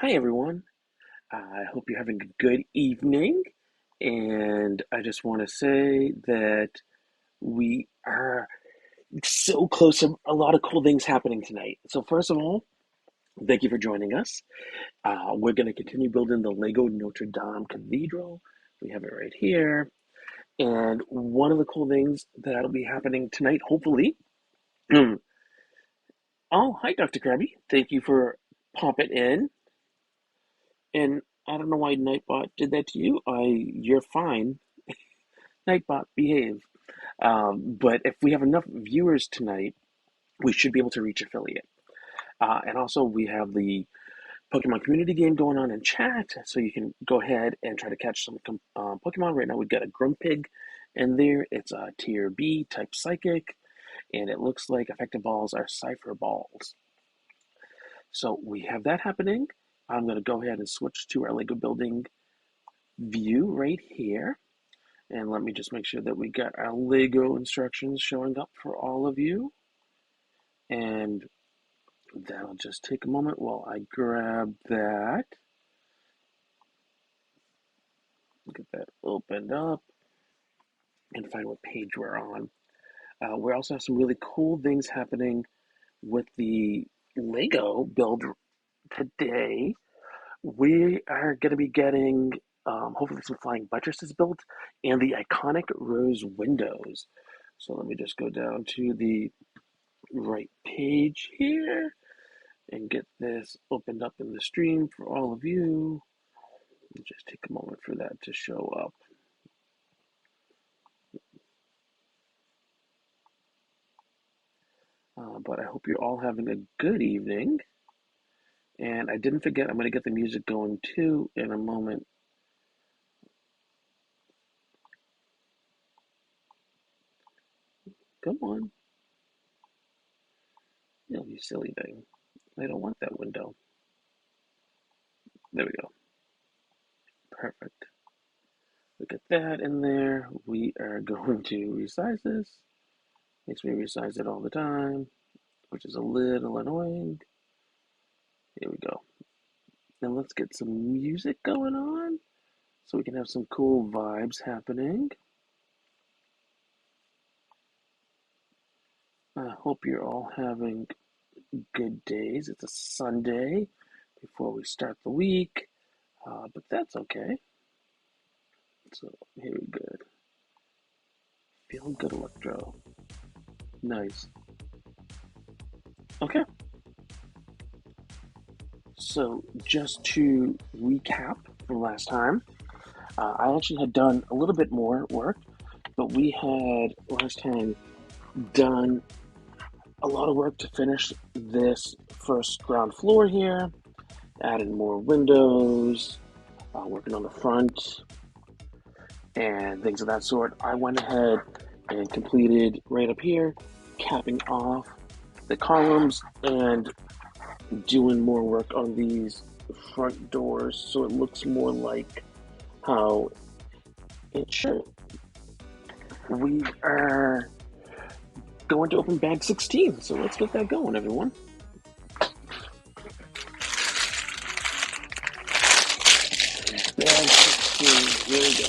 Hi, everyone. I hope you're having a good evening. And I just want to say that we are so close to a lot of cool things happening tonight. So, first of all, thank you for joining us. We're going to continue building the Lego Notre-Dame Cathedral. We have it right here. And one of the cool things that'll be happening tonight, hopefully. Oh, hi, Dr. Krabby. Thank you for popping in. And I don't know why Nightbot did that to you. You're fine. Nightbot, behave. But if we have enough viewers tonight, we should be able to reach affiliate. And also, we have the Pokemon community game going on in chat, so you can go ahead and try to catch some Pokemon. Right now, we've got a Grumpig in there. It's a tier B type Psychic, and it looks like effective balls are Cypher balls. So we have that happening. I'm going to go ahead and switch to our Lego building view right here. And let me just make sure that we got our Lego instructions showing up for all of you. And that'll just take a moment while I grab that. Get that opened up and find what page we're on. We also have some really cool things happening with the Lego build today. We are going to be getting hopefully some flying buttresses built and the iconic rose windows. So let me just go down to the right page here and get this opened up in the stream for all of you. Just take a moment for that to show up. But I hope you're all having a good evening. And I didn't forget, I'm going to get the music going too in a moment. Come on. You silly thing. I don't want that window. There we go. Perfect. Look at that in there. We are going to resize this. Makes me resize it all the time, which is a little annoying. Here we go. Now let's get some music going on so we can have some cool vibes happening. I hope you're all having good days. It's a Sunday before we start the week, but that's okay. So here we go. Feeling good, Electro. Nice. Okay. So just to recap from last time, I actually had done a little bit more work, but we had last time done a lot of work to finish this first ground floor here, adding more windows, working on the front, and things of that sort. I went ahead and completed right up here, capping off the columns and doing more work on these front doors so it looks more like how it should. We are going to open bag 16, so let's get that going, everyone. Bag 16, here we go.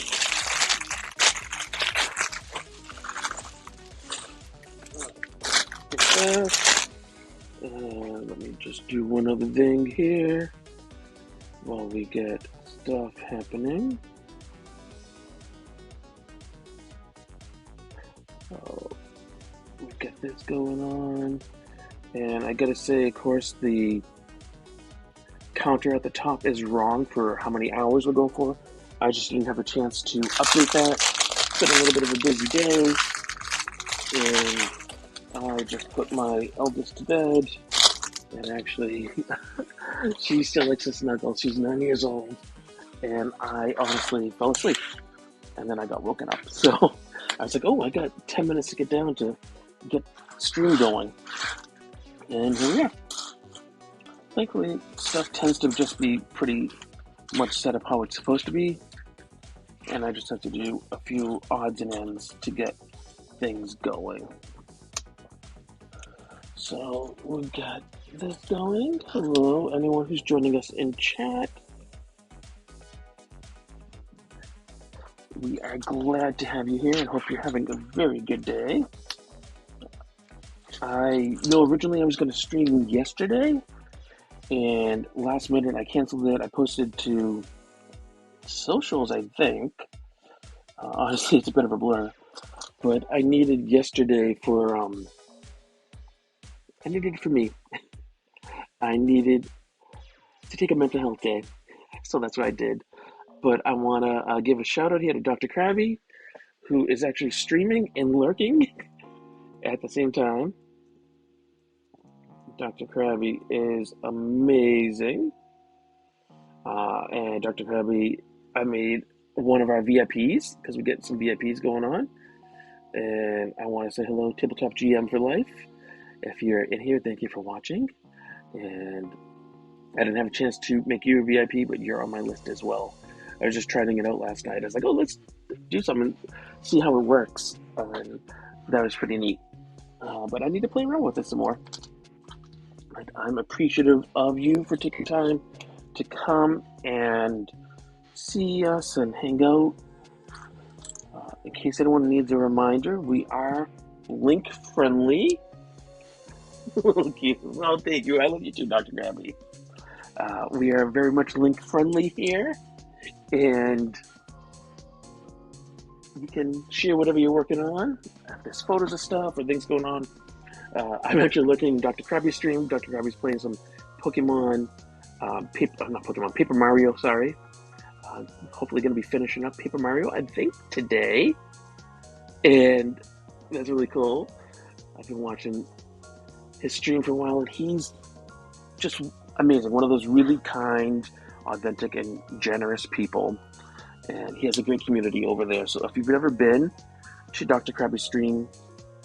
And let me just do one other thing here while we get stuff happening. So we get this going on. And I gotta say, of course, the counter at the top is wrong for how many hours we'll go for. I just didn't have a chance to update that. It's been a little bit of a busy day. And I just put my eldest to bed. And actually, she still likes to snuggle. She's 9 years old. And I honestly fell asleep. And then I got woken up. So I was like, oh, I got 10 minutes to get down to get stream going. And here we are. Thankfully, stuff tends to just be pretty much set up how it's supposed to be. And I just have to do a few odds and ends to get things going. So we got this going. Hello, anyone who's joining us in chat. We are glad to have you here and hope you're having a very good day. I know originally I was going to stream yesterday, and last minute I canceled it. I posted to socials, I think. Honestly, it's a bit of a blur, but I needed yesterday for I needed it for me. I needed to take a mental health day, so that's what I did. But I want to give a shout out here to Dr. Krabby, who is actually streaming and lurking at the same time. Dr. Krabby is amazing. And Dr. Krabby, I made one of our VIPs because we get some VIPs going on. And I want to say hello, Tabletop GM for life. If you're in here, thank you for watching. And I didn't have a chance to make you a VIP, but you're on my list as well. I was just trying it out last night. I was like, oh, let's do something, see how it works. And that was pretty neat. But I need to play around with it some more. But I'm appreciative of you for taking time to come and see us and hang out. In case anyone needs a reminder, we are link friendly. Okay. Well, thank you. I love you too, Dr. Gabby. We are very much link friendly here, and you can share whatever you're working on. If there's photos of stuff or things going on. I'm actually looking at Dr. Krabby's stream. Dr. Krabby's playing some Pokemon, Paper Mario, sorry. Hopefully going to be finishing up Paper Mario, I think, today. And that's really cool. I've been watching his stream for a while, and he's just amazing. One of those really kind, authentic, and generous people. And he has a great community over there. So if you've ever been to Dr. Krabby's stream,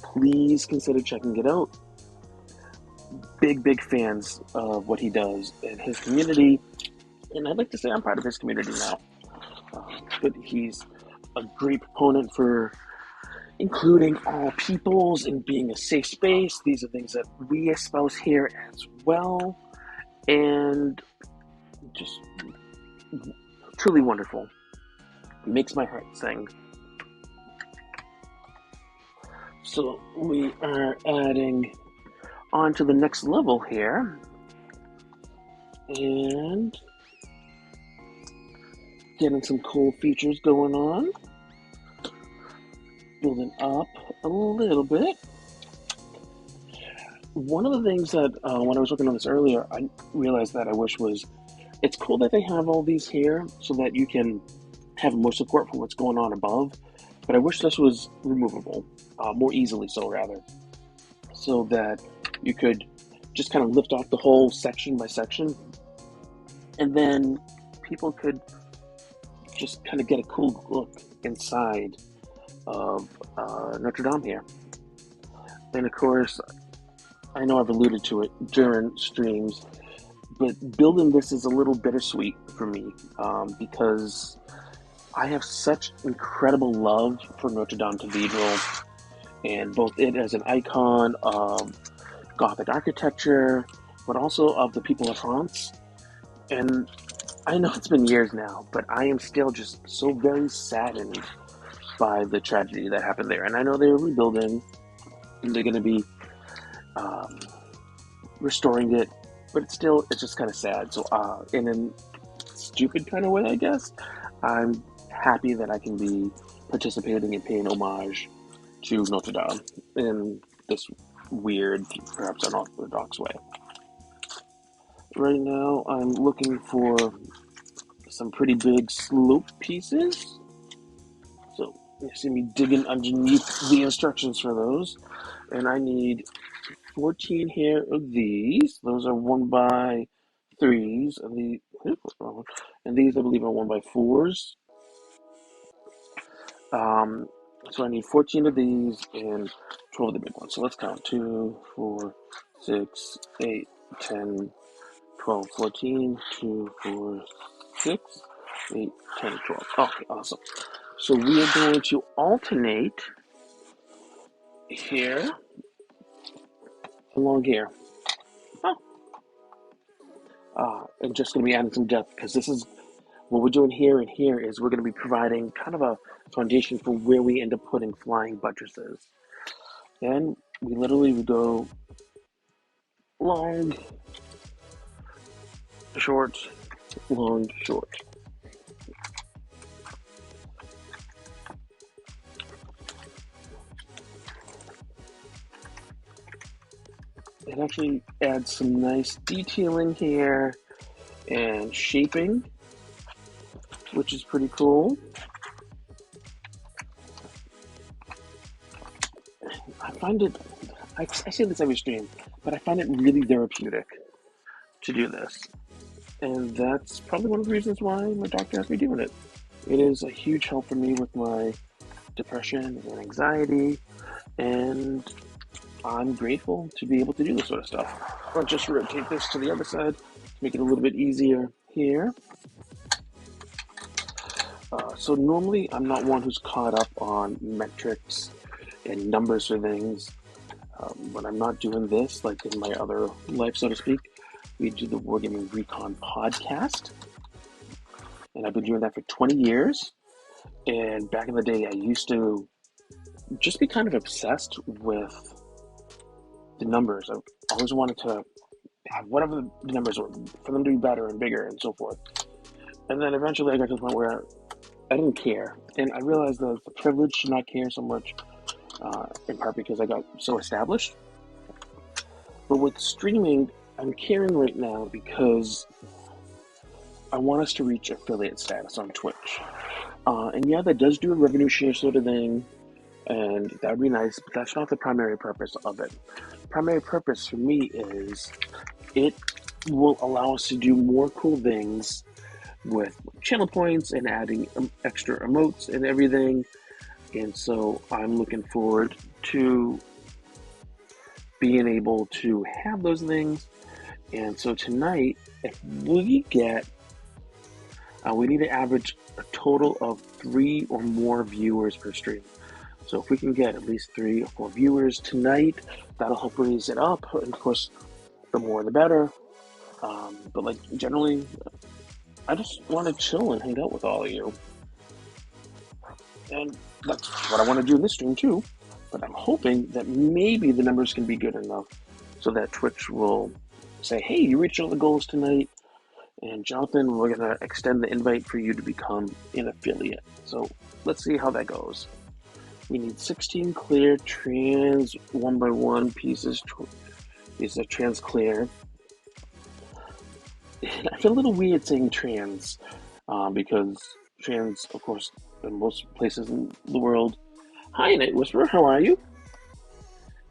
please consider checking it out. Big fans of what he does and his community. And I'd like to say I'm part of his community now. But he's a great proponent for including all peoples and being a safe space. These are things that we espouse here as well. And just truly wonderful. Makes my heart sing. So we are adding on to the next level here. And getting some cool features going on. Building up a little bit. One of the things that when I was working on this earlier, I realized that I wish was, it's cool that they have all these here so that you can have more support for what's going on above, but I wish this was removable, more easily so rather, so that you could just kind of lift off the whole section by section, and then people could just kind of get a cool look inside of Notre-Dame here. And of course, I know I've alluded to it during streams, but building this is a little bittersweet for me because I have such incredible love for Notre-Dame Cathedral, and both it as an icon of Gothic architecture, but also of the people of France. And I know it's been years now, but I am still just so very saddened by the tragedy that happened there. And I know they're rebuilding, and they're going to be restoring it, but it's just kind of sad. So in a stupid kind of way, I guess, I'm happy that I can be participating and paying homage to Notre Dame in this weird, perhaps unorthodox way. Right now, I'm looking for some pretty big slope pieces. So you see me digging underneath the instructions for those. And I need 14 here of these. Those are 1x3s. And these, I believe, are 1x4s. So I need 14 of these and 12 of the big ones. So let's count. 2, 4, 6, 8, 10, 12, 14, 2, 4, 6, 8, 10, 12. Okay, awesome. So we are going to alternate here along here. Oh, and just going to be adding some depth because this is what we're doing here and here is we're going to be providing kind of a foundation for where we end up putting flying buttresses. And we literally would go long, short, long, short. It actually adds some nice detailing here and shaping, which is pretty cool. I find it, I say this every stream, but I find it really therapeutic to do this. And that's probably one of the reasons why my doctor has me doing it. It is a huge help for me with my depression and anxiety, and I'm grateful to be able to do this sort of stuff. I'll just rotate this to the other side to make it a little bit easier here. So normally I'm not one who's caught up on metrics and numbers for things. When I'm not doing this, like in my other life, so to speak, we do the Wargaming Recon podcast. And I've been doing that for 20 years. And back in the day, I used to just be kind of obsessed with the numbers. I always wanted to have whatever the numbers were, for them to be better and bigger and so forth. And then eventually I got to the point where I didn't care. And I realized that the privilege to not care so much, in part because I got so established. But with streaming, I'm caring right now because I want us to reach affiliate status on Twitch. And yeah, that does do a revenue share sort of thing, and that would be nice, but that's not the primary purpose of it. The primary purpose for me is it will allow us to do more cool things with channel points and adding extra emotes and everything. And so I'm looking forward to being able to have those things. And so tonight, if we get, we need to average a total of 3 or more viewers per stream. So if we can get at least 3 or 4 viewers tonight, that'll help raise it up. And of course, the more the better. But like generally, I just want to chill and hang out with all of you. And that's what I want to do in this stream too. But I'm hoping that maybe the numbers can be good enough so that Twitch will say, hey, you reached all the goals tonight. And Jonathan, we're going to extend the invite for you to become an affiliate. So let's see how that goes. We need 16 clear trans 1x1 pieces. These are trans clear. I feel a little weird saying trans because trans, of course, in most places in the world. Hi, Night Whisperer. How are you?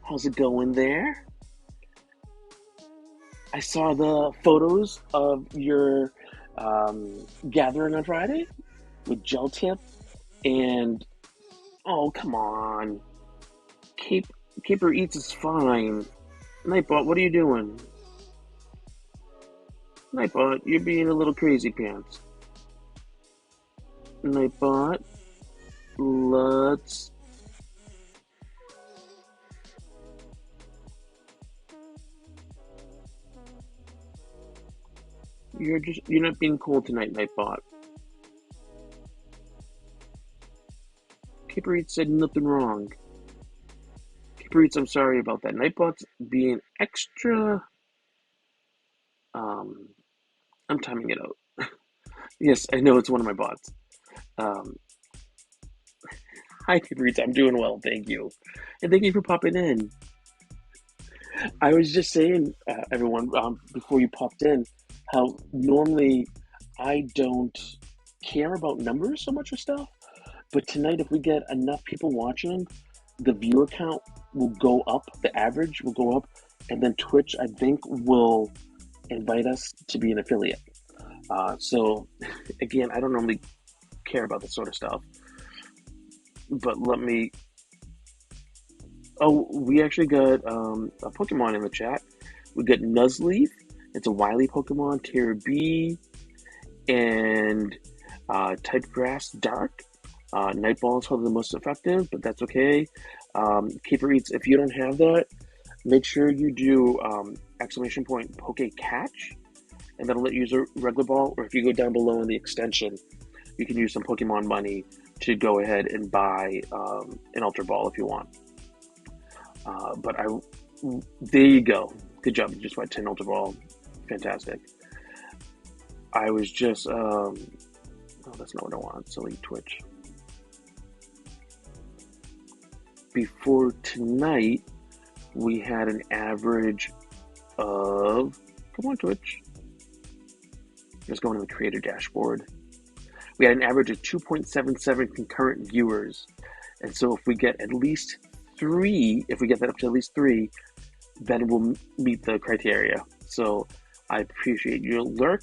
How's it going there? I saw the photos of your gathering on Friday with Gel Tip and oh, come on. Caper Eats is fine. Nightbot, what are you doing? Nightbot, you're being a little crazy pants. Nightbot, let's... You're not being cool tonight, Nightbot. Caper Eats said nothing wrong. Caper Eats, I'm sorry about that. Nightbot's being extra... I'm timing it out. Yes, I know it's one of my bots. Hi, Caper Eats, I'm doing well, thank you. And thank you for popping in. I was just saying, everyone, before you popped in, how normally I don't care about numbers so much of stuff, but tonight, if we get enough people watching, the viewer count will go up, the average will go up, and then Twitch, I think, will invite us to be an affiliate. So, again, I don't normally care about this sort of stuff, but let me... Oh, we actually got a Pokemon in the chat. We got Nuzleaf. It's a wily Pokemon, Tier B, and Type Grass Dark. Night Ball is probably the most effective, but that's okay. Caper Eats, if you don't have that, make sure you do exclamation point poke catch, and that'll let you use a regular ball. Or if you go down below in the extension, you can use some Pokemon money to go ahead and buy an Ultra Ball if you want. But there you go. Good job. You just went 10 Ultra Ball. Fantastic. I was just, oh, that's not what I want. Silly Twitch. Before tonight, we had an average of, come on, Twitch. Let's go into the creator dashboard. We had an average of 2.77 concurrent viewers. And so if we get at least 3, if we get that up to at least 3, then we'll meet the criteria. So I appreciate your lurk.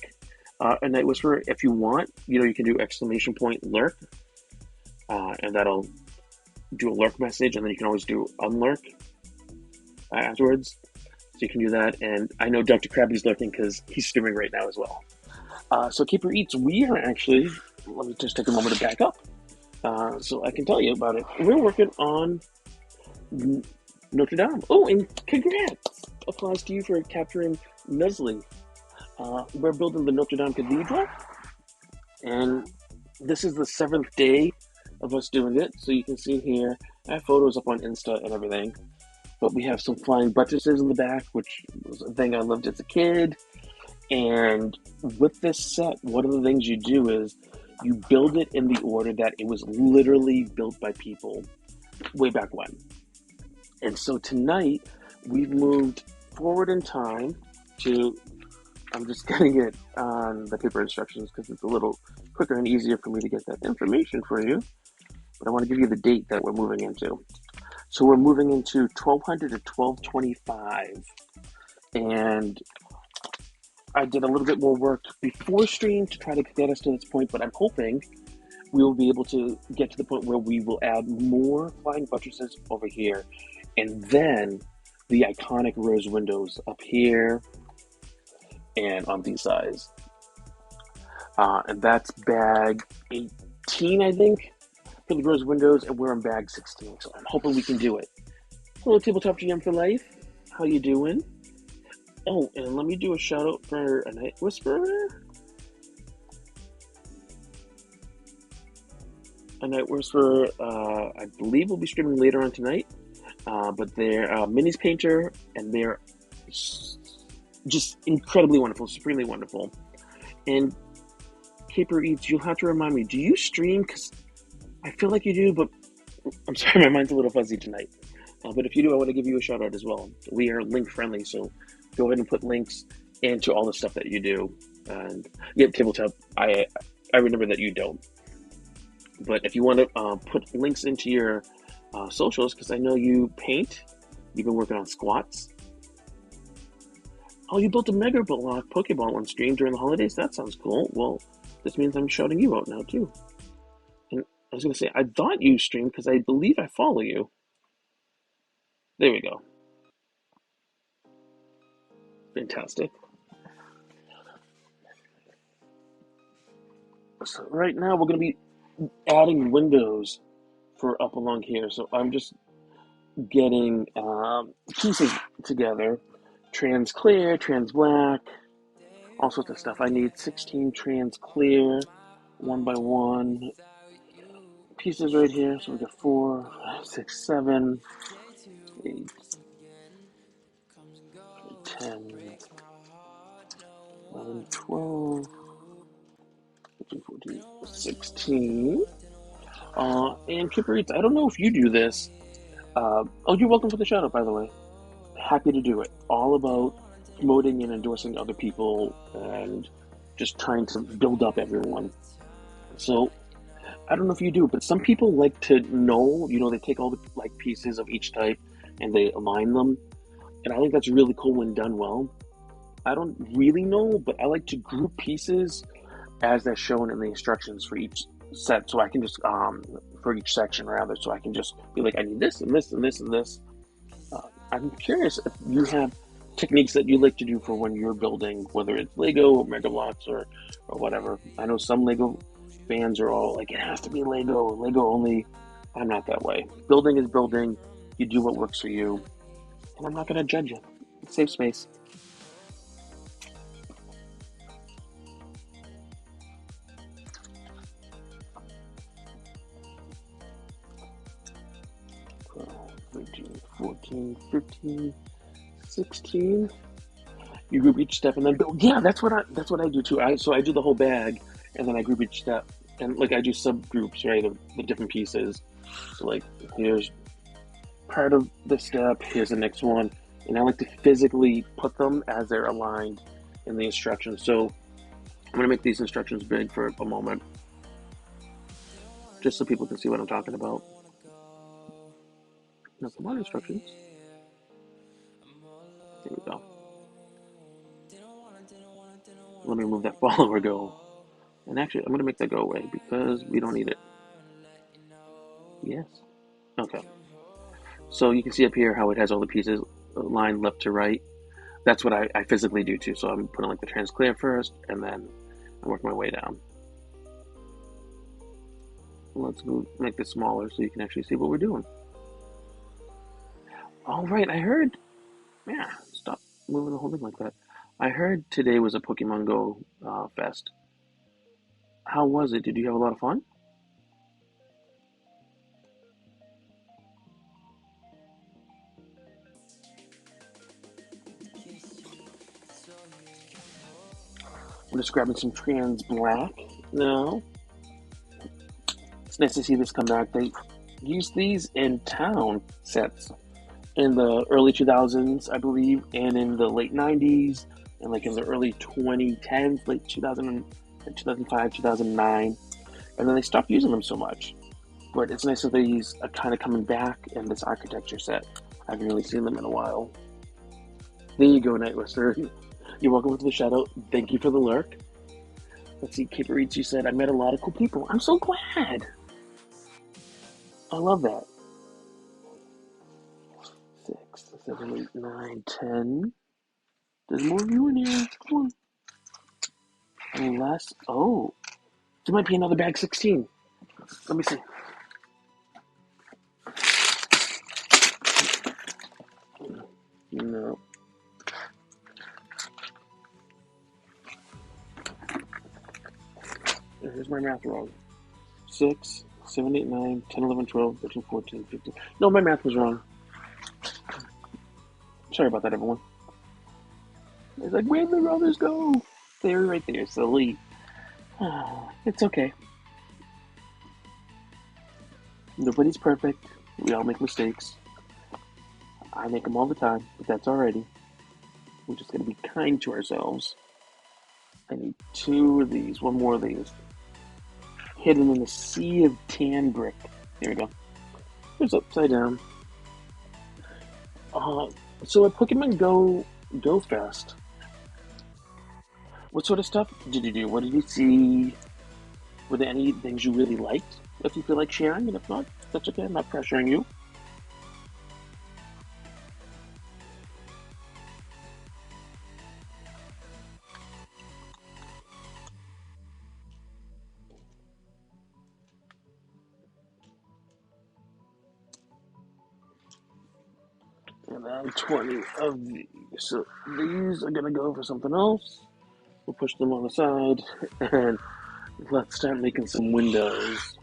A Night Whisperer, if you want, you can do exclamation point lurk, and that'll do a lurk message, and then you can always do unlurk afterwards. So you can do that. And I know Dr. Krabby's lurking because he's streaming right now as well. So Keeper Eats, we are actually, let me just take a moment to back up so I can tell you about it. We're working on Notre-Dame. Oh, and congrats! Applause to you for capturing Nestle. We're building the Notre-Dame Cathedral, and this is the 7th day of us doing it. So you can see here, I have photos up on Insta and everything, but we have some flying buttresses in the back, which was a thing I loved as a kid. And with this set, one of the things you do is you build it in the order that it was literally built by people way back when. And so tonight, we've moved forward in time to, I'm just getting it on the paper instructions because it's a little quicker and easier for me to get that information for you. But I want to give you the date that we're moving into. So we're moving into 1200 to 1225. And I did a little bit more work before stream to try to get us to this point, but I'm hoping we will be able to get to the point where we will add more flying buttresses over here. And then the iconic rose windows up here and on these sides. And that's bag 18, I think, for the rose windows, and we're on bag 16. So I'm hoping we can do it. Hello, Tabletop GM for Life. How you doing? Oh, and let me do a shout out for A Night Whisperer. A Night Whisperer, I believe will be streaming later on tonight. But they're Minis Painter, and they're just incredibly wonderful, supremely wonderful. And Caper Eats, you'll have to remind me, do you stream? Because I feel like you do, but I'm sorry, my mind's a little fuzzy tonight. But if you do, I want to give you a shout out as well. We are link friendly, so go ahead and put links into all the stuff that you do. And yeah, Tabletop, I remember that you don't. But if you want to put links into your socials, because I know you paint, you've been working on squats. Oh, you built a Mega Block Pokeball on stream during the holidays? That sounds cool. Well, this means I'm shouting you out now, too. And I was going to say, I thought you streamed because I believe I follow you. There we go. Fantastic. So right now we're going to be adding windows for up along here. So I'm just getting pieces together. Trans clear, trans black, all sorts of stuff. I need 16 trans clear, 1 by 1 pieces right here. So we got 4, 6, 7, 8, 10, 11, 12, 13, 14, 16. And Kipper Eats, I don't know if you do this. Oh, you're welcome for the shout out, by the way. Happy to do it. All about promoting and endorsing other people and just trying to build up everyone. So, I don't know if you do, but some people like to know, they take all the pieces of each type and they align them. And I think that's really cool when done well. I don't really know, but I like to group pieces as they're shown in the instructions for each set, so I can just, for each section rather, so I can just be like, I need this and this and this and this. I'm curious if you have techniques that you like to do for when you're building, whether it's Lego or Mega Blocks or whatever. I know some Lego fans are all like, it has to be Lego only. I'm not that way. Building is building. You do what works for you. and I'm not going to judge you. It's safe space. Twelve, 13, 14, 15, 16. You group each step and then go. Yeah, that's what I do too. I do the whole bag and then I group each step and like I do subgroups, right, of the different pieces. So like here's part of the step, here's the next one, and I like to physically put them as they're aligned in the instructions. So I'm gonna make these instructions big for a moment, just so people can see what I'm talking about. Now some more instructions. Here we go. Let me move that follower go. And actually, I'm gonna make that go away because we don't need it. Yes. Okay. So you can see up here how it has all the pieces lined left to right. That's what I physically do too. So I'm putting like the transclear first, and then I work my way down. Let's go make this smaller so you can actually see what we're doing. All right, I heard. Yeah, stop moving the whole thing like that. I heard today was a Pokemon Go fest. How was it? Did you have a lot of fun? I'm just grabbing some Trans Black. No, it's nice to see this come back. They used these in town sets in the early 2000s, I believe, and in the late 90s, and like in the early 2010s, late 2000, 2005, 2009, and then they stopped using them so much. But it's nice that these are kind of coming back in this architecture set. I haven't really seen them in a while. There you go, Night Whisper. You're welcome to the shadow. Thank you for the lurk. Let's see, Kipperitsu said, I met a lot of cool people. I'm so glad. I love that. 6, 7, 8, 9, 10. There's more of you in here. Come on. Unless, oh, there might be another bag 16. Let me see. No. Here's my math wrong. 6, 7, 8, 9, 10, 11, 12, 13, 14, 15. No, my math was wrong. Sorry about that, everyone. It's like, where'd the others go? They were right there, silly. It's okay. Nobody's perfect. We all make mistakes. I make them all the time, but that's alrighty. We're just gonna be kind to ourselves. I need 2 of these, 1 more of these. Hidden in a sea of tan brick. There we go. It's upside down. Uh, so at Pokemon Go Fest, what sort of stuff did you do? What did you see? Were there any things you really liked? If you feel like sharing, and if not, that's okay. I'm not pressuring you. And then 20 of these. So these are gonna go for something else. We'll push them on the side, and let's start making some windows.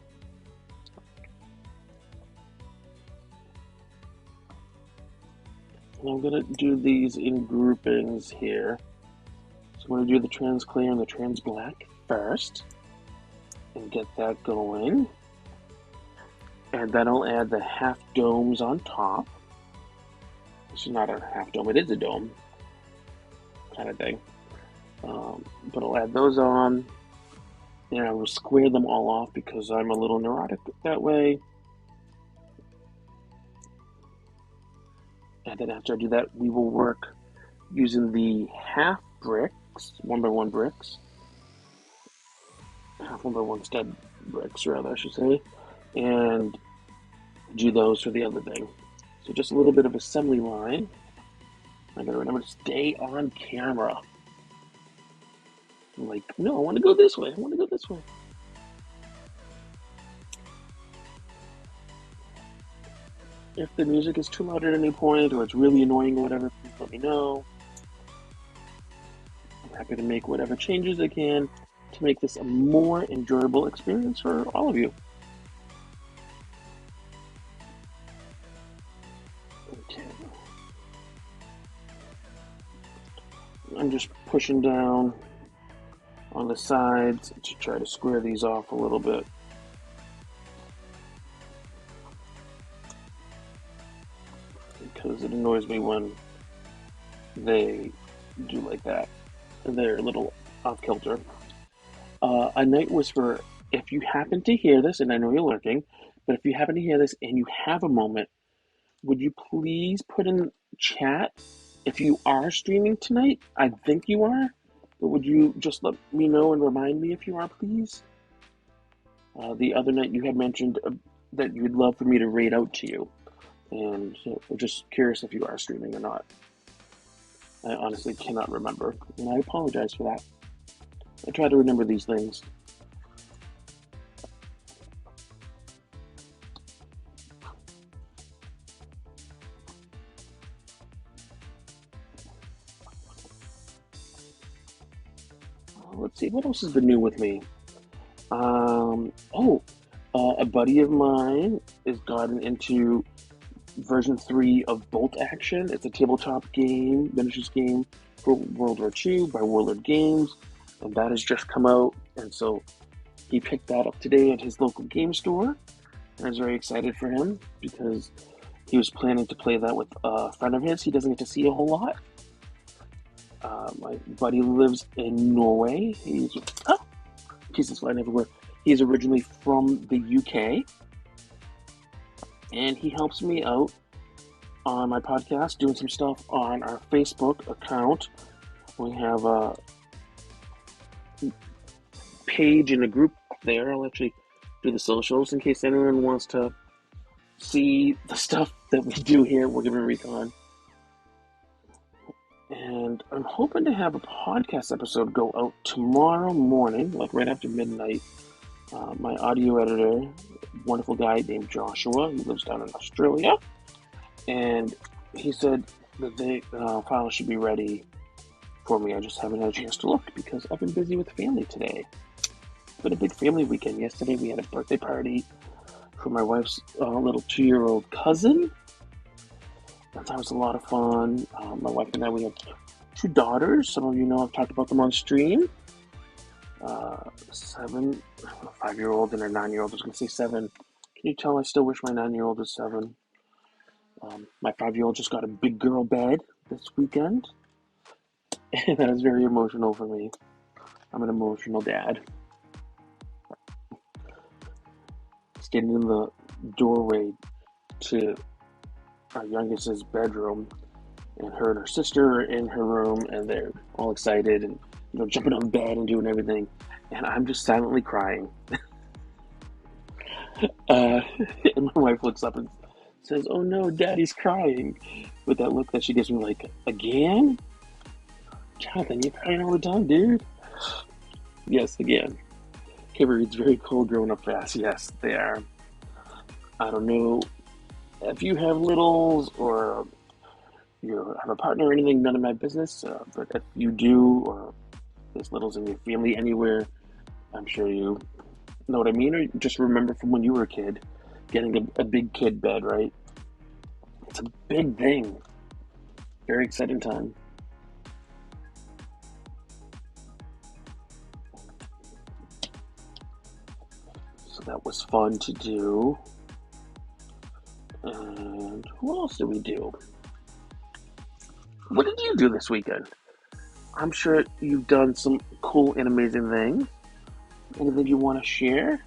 And I'm gonna do these in groupings here. So I'm gonna do the trans clear and the trans black first, and get that going. And then I'll add the half domes on top. This is not a half dome, it is a dome kind of thing. But I'll add those on, and I will square them all off because I'm a little neurotic that way. And then after I do that, we will work using the half bricks, 1x1 bricks, half 1x1 stud bricks, rather, I should say, and do those for the other thing. So just a little bit of assembly line. I gotta remember to stay on camera. I'm like, no, I want to go this way. I want to go this way. If the music is too loud at any point or it's really annoying or whatever, please let me know. I'm happy to make whatever changes I can to make this a more enjoyable experience for all of you. Okay. I'm just pushing down on the sides to try to square these off a little bit. Because it annoys me when they do like that. They're a little off kilter. A night whisperer, if you happen to hear this, and I know you're lurking, but if you happen to hear this and you have a moment, would you please put in chat if you are streaming tonight? I think you are, but would you just let me know and remind me if you are, please? The other night you had mentioned that you'd love for me to read out to you, and so I'm just curious if you are streaming or not. I honestly cannot remember, and I apologize for that. I try to remember these things. Let's see, what else has been new with me? A buddy of mine has gotten into version 3 of Bolt Action. It's a tabletop game, miniatures game for World War II by Warlord Games, and that has just come out. And so he picked that up today at his local game store. And I was very excited for him because he was planning to play that with a friend of his he doesn't get to see a whole lot. My buddy lives in Norway. Pieces flying everywhere. He's originally from the UK, and he helps me out on my podcast, doing some stuff on our Facebook account. We have a page and a group there. I'll actually do the socials in case anyone wants to see the stuff that we do here at Wargaming Recon. And I'm hoping to have a podcast episode go out tomorrow morning, like right after midnight. My audio editor, wonderful guy named Joshua, he lives down in Australia, and he said that the file should be ready for me. I just haven't had a chance to look because I've been busy with family today. It's been a big family weekend. Yesterday we had a birthday party for my wife's little 2-year-old cousin. That was a lot of fun. My wife and I, we have 2 daughters. Some of you know I've talked about them on stream. 5-year-old and a 9-year-old. I was going to say 7. Can you tell I still wish my 9-year-old was 7? My 5-year-old just got a big girl bed this weekend. And that is very emotional for me. I'm an emotional dad. Standing in the doorway to our youngest's bedroom, and her and her sister are in her room, and they're all excited and jumping on bed and doing everything, and I'm just silently crying. And my wife looks up and says, "Oh no, Daddy's crying," with that look that she gives me, like, "Again? Jonathan, you're crying all the time, dude." Yes, again. It's very cool growing up fast. Yes, they are. I don't know if you have littles or you have a partner or anything, none of my business, but if you do, or there's littles in your family anywhere, I'm sure you know what I mean, or just remember from when you were a kid, getting a big kid bed, right? It's a big thing. Very exciting time. So that was fun to do. And what else did we do? What did you do this weekend? I'm sure you've done some cool and amazing things. Anything you want to share?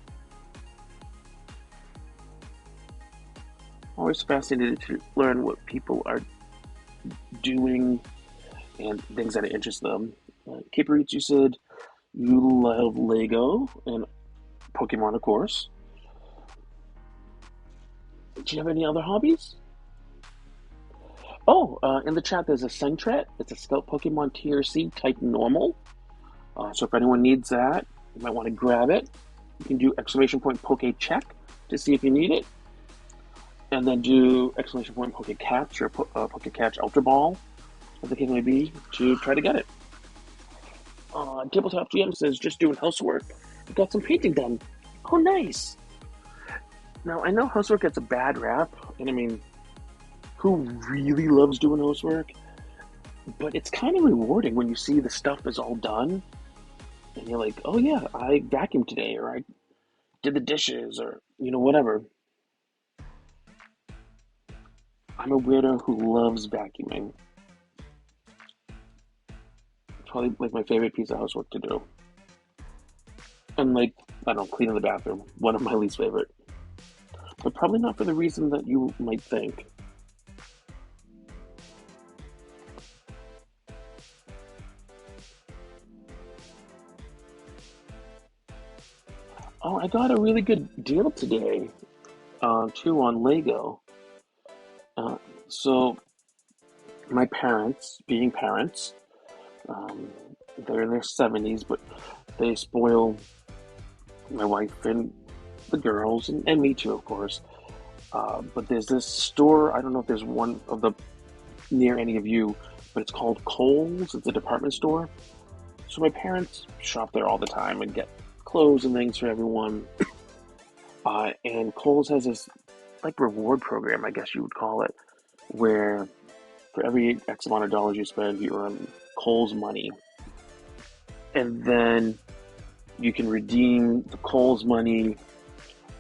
Always fascinated to learn what people are doing and things that interest them. Caper Eats, you said you love Lego and Pokemon, of course. Do you have any other hobbies? Oh, in the chat there's a Sentret. It's a Scout Pokemon TRC type normal. So if anyone needs that, you might want to grab it. You can do !Poke check to see if you need it. and then do exclamation point Pocket Catch or Pocket Catch Ultra Ball, as the case may be, to try to get it. Tabletop GM says just doing housework. Got some painting done. Oh, nice. Now I know housework gets a bad rap, and I mean, who really loves doing housework? But it's kind of rewarding when you see the stuff is all done, and you're like, oh yeah, I vacuumed today, or I did the dishes, or whatever. I'm a weirdo who loves vacuuming. It's probably like my favorite piece of housework to do. And like, I don't know, cleaning the bathroom, one of my least favorite. But probably not for the reason that you might think. Oh, I got a really good deal today, too, on Lego. Uh, so my parents, being parents, um, they're in their 70s, but they spoil my wife and the girls, and me too, of course. But there's this store, I don't know if there's one of the near any of you, but it's called Kohl's. It's a department store. So my parents shop there all the time and get clothes and things for everyone. And Kohl's has this like reward program, I guess you would call it, where for every X amount of dollars you spend, you earn Kohl's money. And then you can redeem the Kohl's money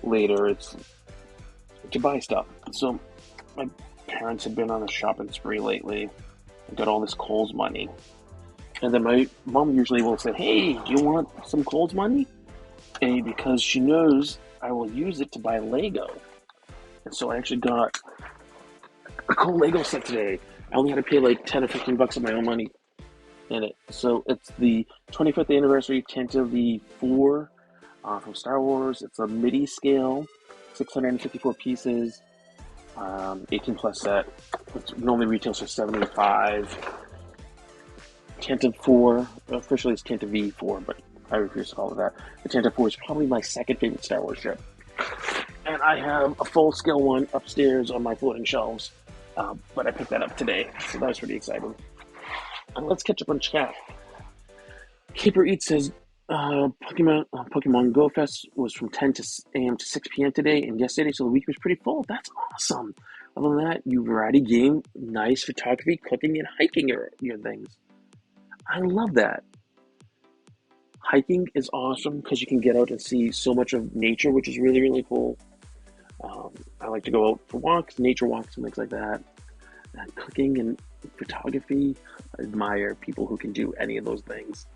later. It's to buy stuff. So my parents have been on a shopping spree lately and got all this Kohl's money. And then my mom usually will say, hey, do you want some Kohl's money? And because she knows I will use it to buy Lego. And so I actually got a cool Lego set today. I only had to pay like 10 or 15 bucks of my own money in it. So it's the 25th anniversary Tantive 4 from Star Wars. It's a MIDI scale, 654 pieces, 18 plus set. It normally retails for 75. Tantive 4, officially it's Tantive V4, but I refuse to call it that. The Tantive 4 is probably my second favorite Star Wars ship. And I have a full scale one upstairs on my floating shelves, but I picked that up today, so that was pretty exciting. And let's catch up on chat. Keeper Eats says Pokemon Go Fest was from 10 a.m. to 6 p.m. today and yesterday, so the week was pretty full. That's awesome. Other than that, you variety game, nice photography, cooking, and hiking your things. I love that. Hiking is awesome because you can get out and see so much of nature, which is really, really cool. I like to go out for walks, nature walks, and things like that. And cooking and photography, I admire people who can do any of those things.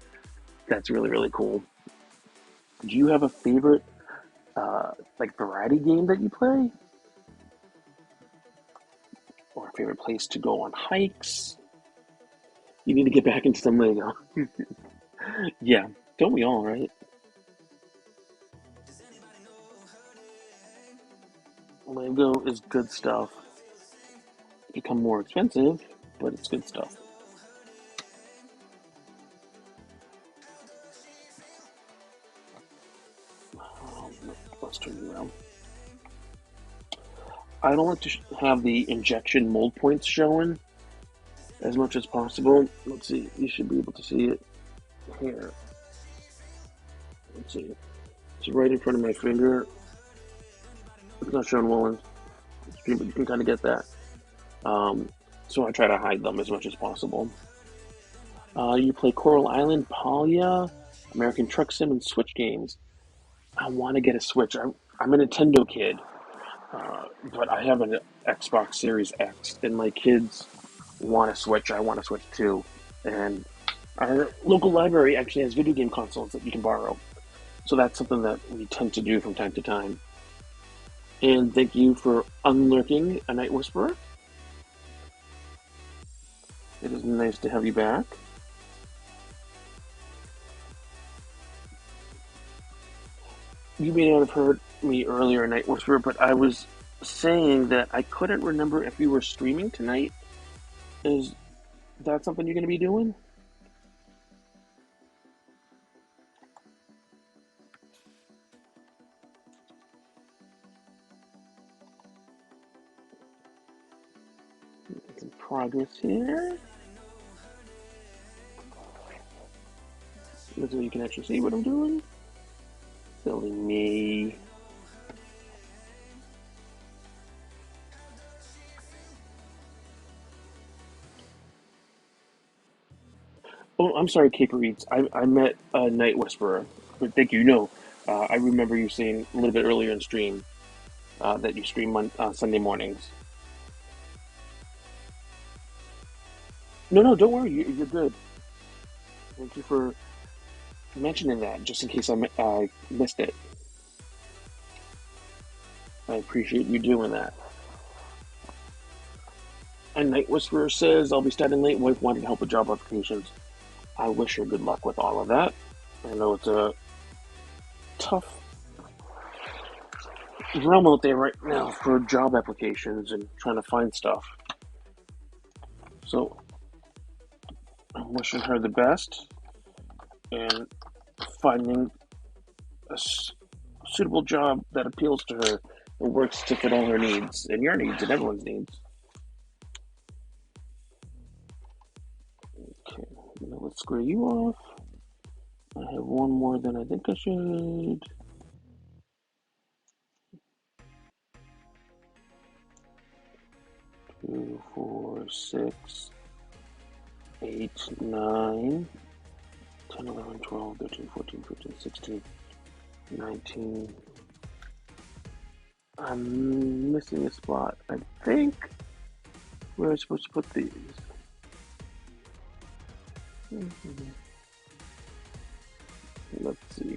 That's really, really cool. Do you have a favorite like variety game that you play, or a favorite place to go on hikes? You need to get back into some Lego. Yeah, don't we all, right? Lego is good stuff. It's become more expensive, but it's good stuff. Um, let's turn it around. I don't like to have the injection mold points showing as much as possible. Let's see, you should be able to see it here. Let's see, it's right in front of my finger. It's not showing well in stream, but you can kind of get that. Um, so I try to hide them as much as possible. You play Coral Island, Palia, American Truck Sim, and Switch games. I want to get a Switch. I'm a Nintendo kid, but I have an Xbox Series X, and my kids want a Switch. I want a Switch too. And our local library actually has video game consoles that you can borrow. So that's something that we tend to do from time to time. And thank you for unlurking a Night Whisperer. It is nice to have you back. You may not have heard me earlier, Night Whisperer, but I was saying that I couldn't remember if you were streaming tonight. Is that something you're going to be doing? Some progress here. So you can actually see what I'm doing. Silly me. Oh, I'm sorry, Caper Eats. I met a Night Whisperer. But thank you. No, I remember you saying a little bit earlier in stream that you stream on Sunday mornings. No, no, don't worry. You're good. Thank you for mentioning that, just in case I missed it. I appreciate you doing that. And Night Whisperer says, I'll be starting late. Wife wanted help with job applications. I wish her good luck with all of that. I know it's a tough realm out there right now for job applications and trying to find stuff. So I'm wishing her the best and finding a suitable job that appeals to her and works to fit all her needs and your needs and everyone's needs. Okay, now let's square you off. I have one more than I think I should. 2, 4, 6, 8, 9, 10, 11, 12, 13, 14, 15, 16, 19. I'm missing a spot. I think where am I supposed to put these? Let's see.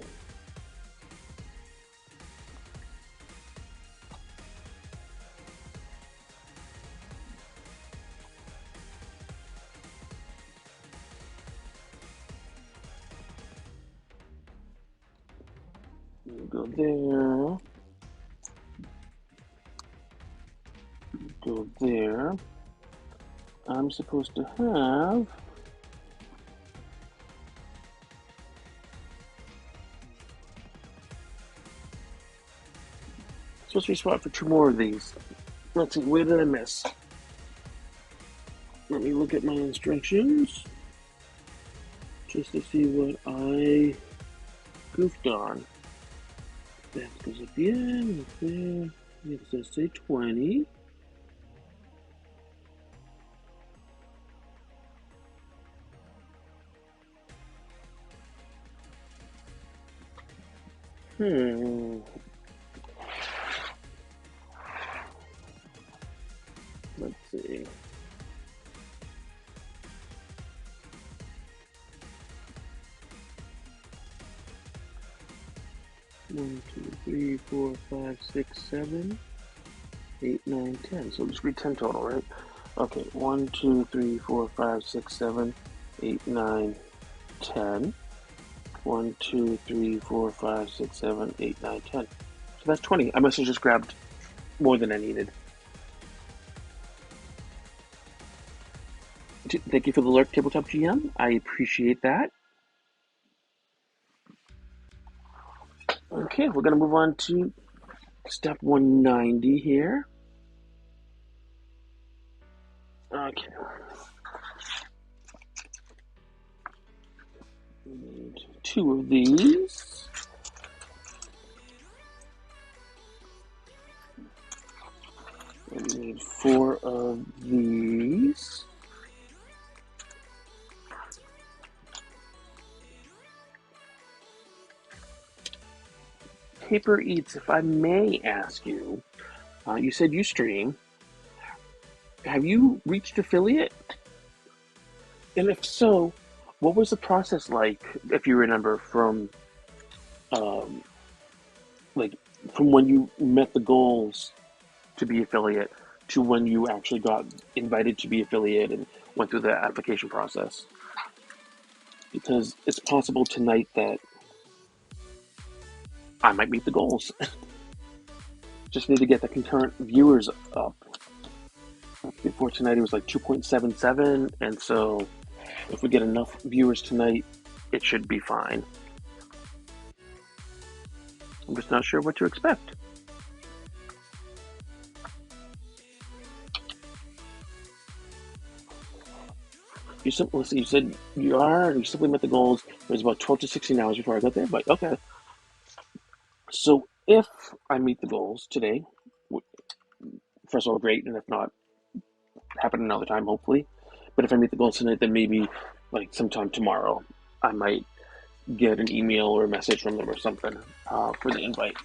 Go there. Go there. I'm supposed to have supposed to be a spot for 2 more of these. Let's see, where did I miss? Let me look at my instructions just to see what I goofed on. That goes at the end. There. It says say 20. Let's see. One, two, three, four, five, six, 7, 8, 9, 10. So just read 10 total, right? Okay, 1, 2, 3, 4, 5, 6, 7, 8, 9, 10. 1, 2, 3, 4, 5, 6, 7, 8, 9, 10. So that's 20. I must have just grabbed more than I needed. Thank you for the lurk, Tabletop GM. I appreciate that. Okay, we're going to move on to step 190 here. Okay. We need 2 of these. We need 4 of these. Paper Eats, if I may ask you, you said you stream. Have you reached affiliate? And if so, what was the process like, if you remember, um, like from when you met the goals to be affiliate to when you actually got invited to be affiliate and went through the application process? Because it's possible tonight that I might meet the goals. Just need to get the concurrent viewers up. Before tonight, it was like 2.77, and so if we get enough viewers tonight, it should be fine. I'm just not sure what to expect. let's see, you said you simply met the goals. It was about 12 to 16 hours before I got there, but okay. So if I meet the goals today, first of all, great, and if not, happen another time, hopefully. But if I meet the goals tonight, then maybe like sometime tomorrow, I might get an email or a message from them or something for the invite.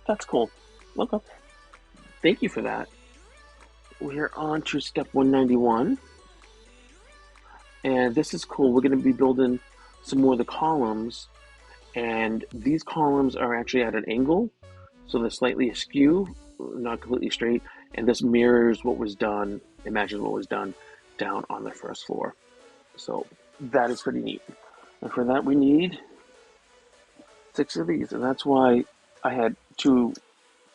That's cool. Okay. Thank you for that. We're on to step 191. And this is cool. We're going to be building some more of the columns. And these columns are actually at an angle. So they're slightly askew, not completely straight. And this mirrors what was done, imagine what was done down on the first floor. So that is pretty neat. And for that, we need 6 of these. And that's why I had 2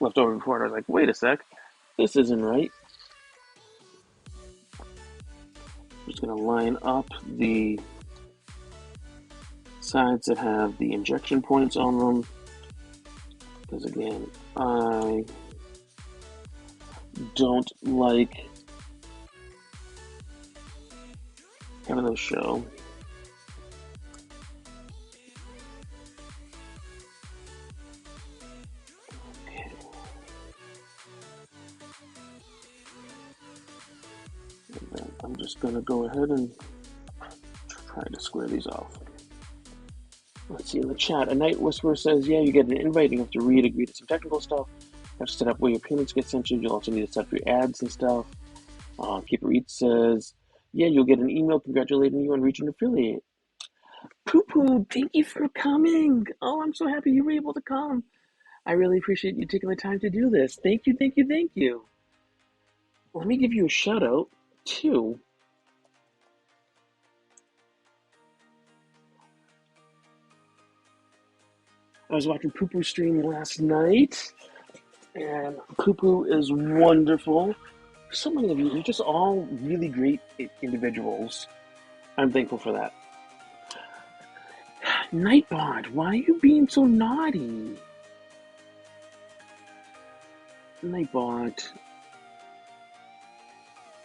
left over before. And I was like, wait a sec, this isn't right. I'm just going to line up the sides that have the injection points on them. Because again, I don't like having those show. Okay. And then I'm just going to go ahead and try to square these off. Let's see in the chat. A Night Whisperer says, yeah, you get an invite. You have to agree to some technical stuff. You have to set up where your payments get sent to. You'll also need to set up your ads and stuff. Keeper Eats says, yeah, you'll get an email congratulating you on reaching affiliate. Poo Poo, thank you for coming. Oh, I'm so happy you were able to come. I really appreciate you taking the time to do this. Thank you, thank you, thank you. Let me give you a shout out, too. I was watching Poo Poo stream last night, and Poo Poo is wonderful. So many of you, you're just all really great individuals. I'm thankful for that. Nightbot, why are you being so naughty? Nightbot,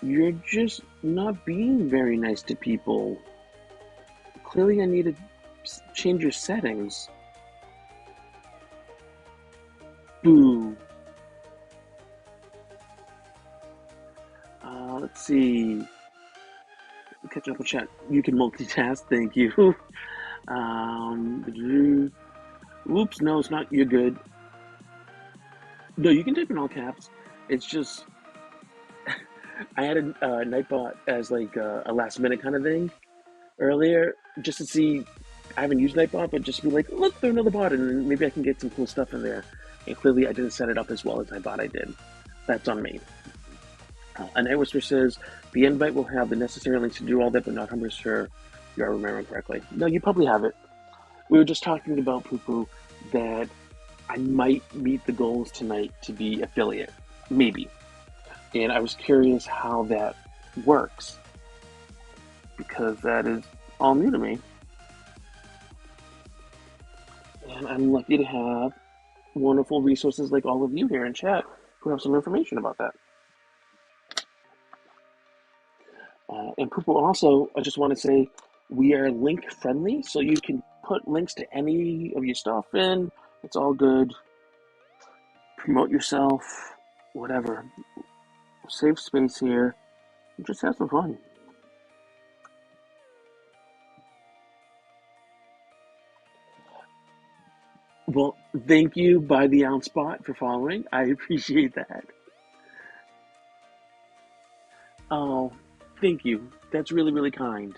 you're just not being very nice to people. Clearly, I need to change your settings. Boo. Let's see. Catch up with chat. You can multitask. Thank you. Oops, no, it's not. You're good. No, you can type in all caps. It's just I had a Nightbot as like a last minute kind of thing earlier, just to see. I haven't used Nightbot, but just to be like, look, there's another bot, and maybe I can get some cool stuff in there. And clearly, I didn't set it up as well as I thought I did. That's on me. A Night Whisper says the invite will have the necessary links to do all that, but not 100% sure you are remembering correctly. No, you probably have it. We were just talking about Poo Poo that I might meet the goals tonight to be affiliate, maybe. And I was curious how that works because that is all new to me. And I'm lucky to have wonderful resources like all of you here in chat who have some information about that. And Poo Poo also, I just want to say, we are link friendly, so you can put links to any of your stuff in. It's all good. Promote yourself, whatever. Safe space here. Just have some fun. Well, thank you, By the Ounce Spot, for following. I appreciate that. Oh, thank you. That's really, really kind.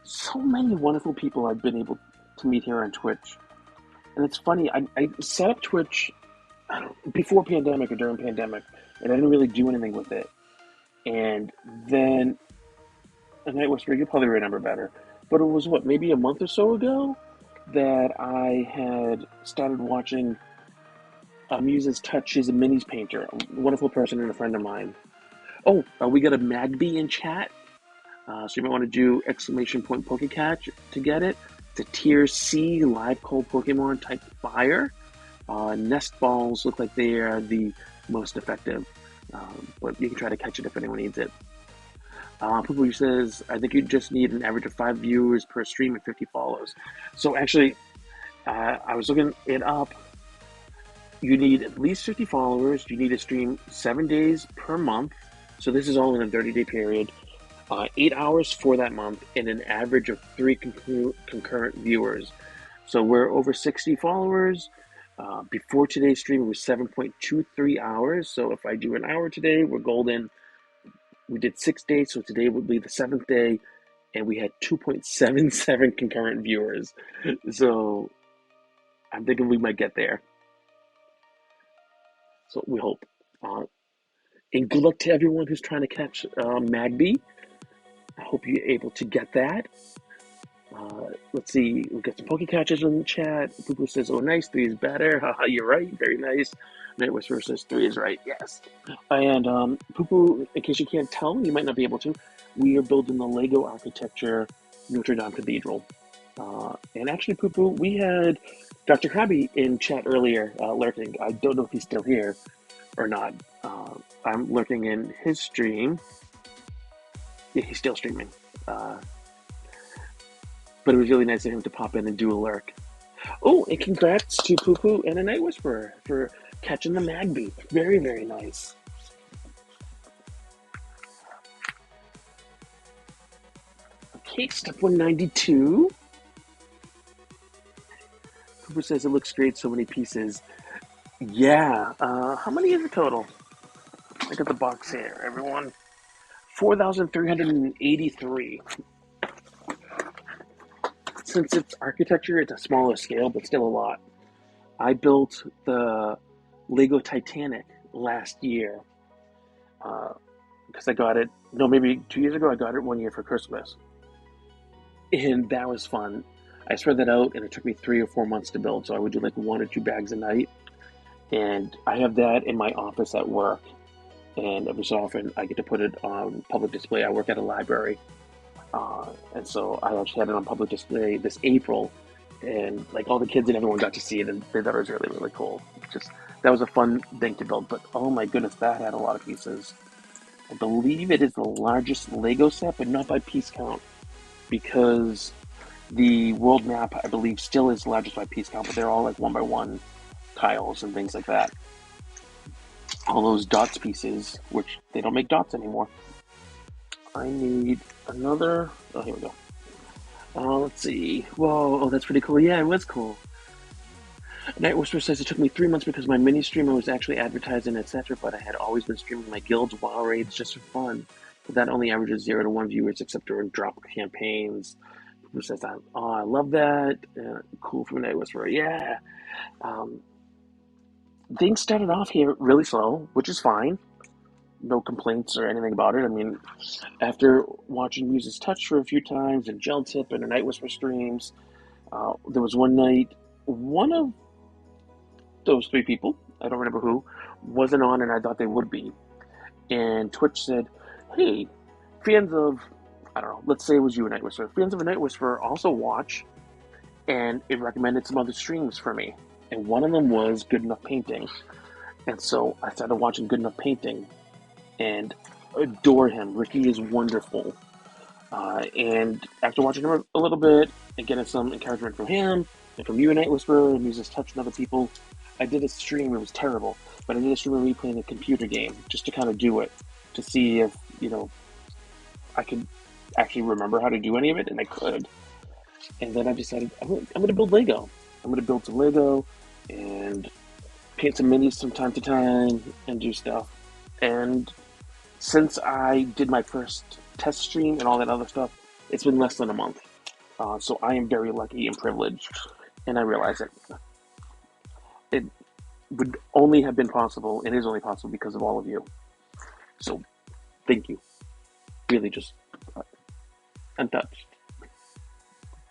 So many wonderful people I've been able to meet here on Twitch. And it's funny, I set up Twitch before pandemic or during pandemic, and I didn't really do anything with it. And then, a Night Whisperer, you'll probably remember better, but it was what, maybe a month or so ago that I had started watching Muses Touch. She's a minis painter, a wonderful person and a friend of mine. Oh, we got a Magby in chat. So you might want to do exclamation point Pokecatch to get it. It's a tier C live cold Pokemon type fire. Nest balls look like they are the most effective, but you can try to catch it if anyone needs it. Poo says, I think you just need an average of 5 viewers per stream and 50 follows. So actually, I was looking it up. You need at least 50 followers. You need to stream 7 days per month. So this is all in a 30-day period. 8 hours for that month, and an average of three concurrent viewers. So we're over 60 followers. Before today's stream, it was 7.23 hours. So if I do an hour today, we're golden. We did 6 days, so today would be the seventh day, and we had 2.77 concurrent viewers. So I'm thinking we might get there. So we hope. Uh, and good luck to everyone who's trying to catch Magby. I hope you're able to get that. Let's see, we got some Poke Catchers in the chat. People says, oh, nice, 3 is better. Haha, you're right, very nice. Night Whisperer says 3 is right, yes. And Poo, in case you can't tell, you might not be able to, we are building the Lego architecture Notre-Dame Cathedral. And actually, Poo, we had Dr. Krabby in chat earlier, lurking. I don't know if he's still here or not. I'm lurking in his stream. Yeah, he's still streaming. But it was really nice of him to pop in and do a lurk. Oh, and congrats to Poo and a Night Whisperer for catching the Magby. Very, very nice. Okay, step 192. Poo says it looks great, so many pieces. Yeah, how many is the total? I got the box here, everyone. 4,383. Since it's architecture, it's a smaller scale, but still a lot. I built the Lego Titanic last year because I got it, no, maybe 2 years ago. I got it 1 year for Christmas. And that was fun. I spread that out, and it took me 3 or 4 months to build. So I would do like 1 or 2 bags a night. And I have that in my office at work. And every so often, I get to put it on public display. I work at a library. And so I actually had it on public display this April. And like all the kids and everyone got to see it, and they thought it was really, really cool. Just that was a fun thing to build. But oh my goodness, that had a lot of pieces. I believe it is the largest Lego set, but not by piece count, because the world map, I believe, still is largest by piece count, but they're all like 1 by 1 tiles and things like that. All those dots pieces, which they don't make dots anymore. I need another. Oh, here we go. Let's see. Whoa, oh, that's pretty cool. Yeah, it was cool. Night Whisperer says it took me 3 months because my mini streamer was actually advertising, etc., but I had always been streaming my guild's WoW raids just for fun. But that only averages 0 to 1 viewers except during drop campaigns. Who says, oh, I love that. Cool from Night Whisperer. Yeah. Um, Things started off here really slow, which is fine. No complaints or anything about it. I mean, after watching Muse's Touch for a few times and Gel Tip and the Night Whisper streams, there was one night, one of those 3 people, I don't remember who, wasn't on, and I thought they would be. And Twitch said, hey, fans of, I don't know, let's say it was you, a Night Whisperer. Fans of a Night Whisperer also watch, and it recommended some other streams for me. And one of them was Good Enough Painting. And so I started watching Good Enough Painting and adore him. Ricky is wonderful. And after watching him a little bit and getting some encouragement from him and from you, Night Whisperer, and Muse's Touch and other people, I did a stream. It was terrible, but I did a stream of me playing a computer game just to kind of do it, to see if, I could actually remember how to do any of it, and I could. And then I decided I'm going to build Lego. I'm going to build some Lego and paint some minis from time to time and do stuff. And since I did my first test stream and all that other stuff, it's been less than a month. So I am very lucky and privileged, and I realize it would only have been possible, and is only possible because of all of you. So thank you. Really just untouched.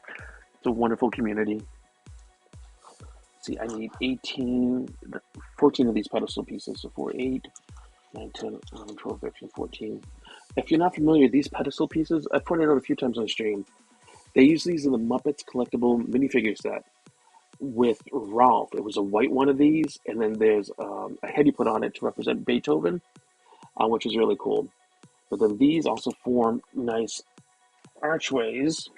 It's a wonderful community. See, I need 14 of these pedestal pieces. So 4, 8, 9, 10, 11, 12, 13, 14. If you're not familiar, these pedestal pieces, I've pointed out a few times on stream, they use these in the Muppets collectible minifigure set with Ralph. It was a white one of these, and then there's a head you put on it to represent Beethoven, which is really cool. But then these also form nice archways,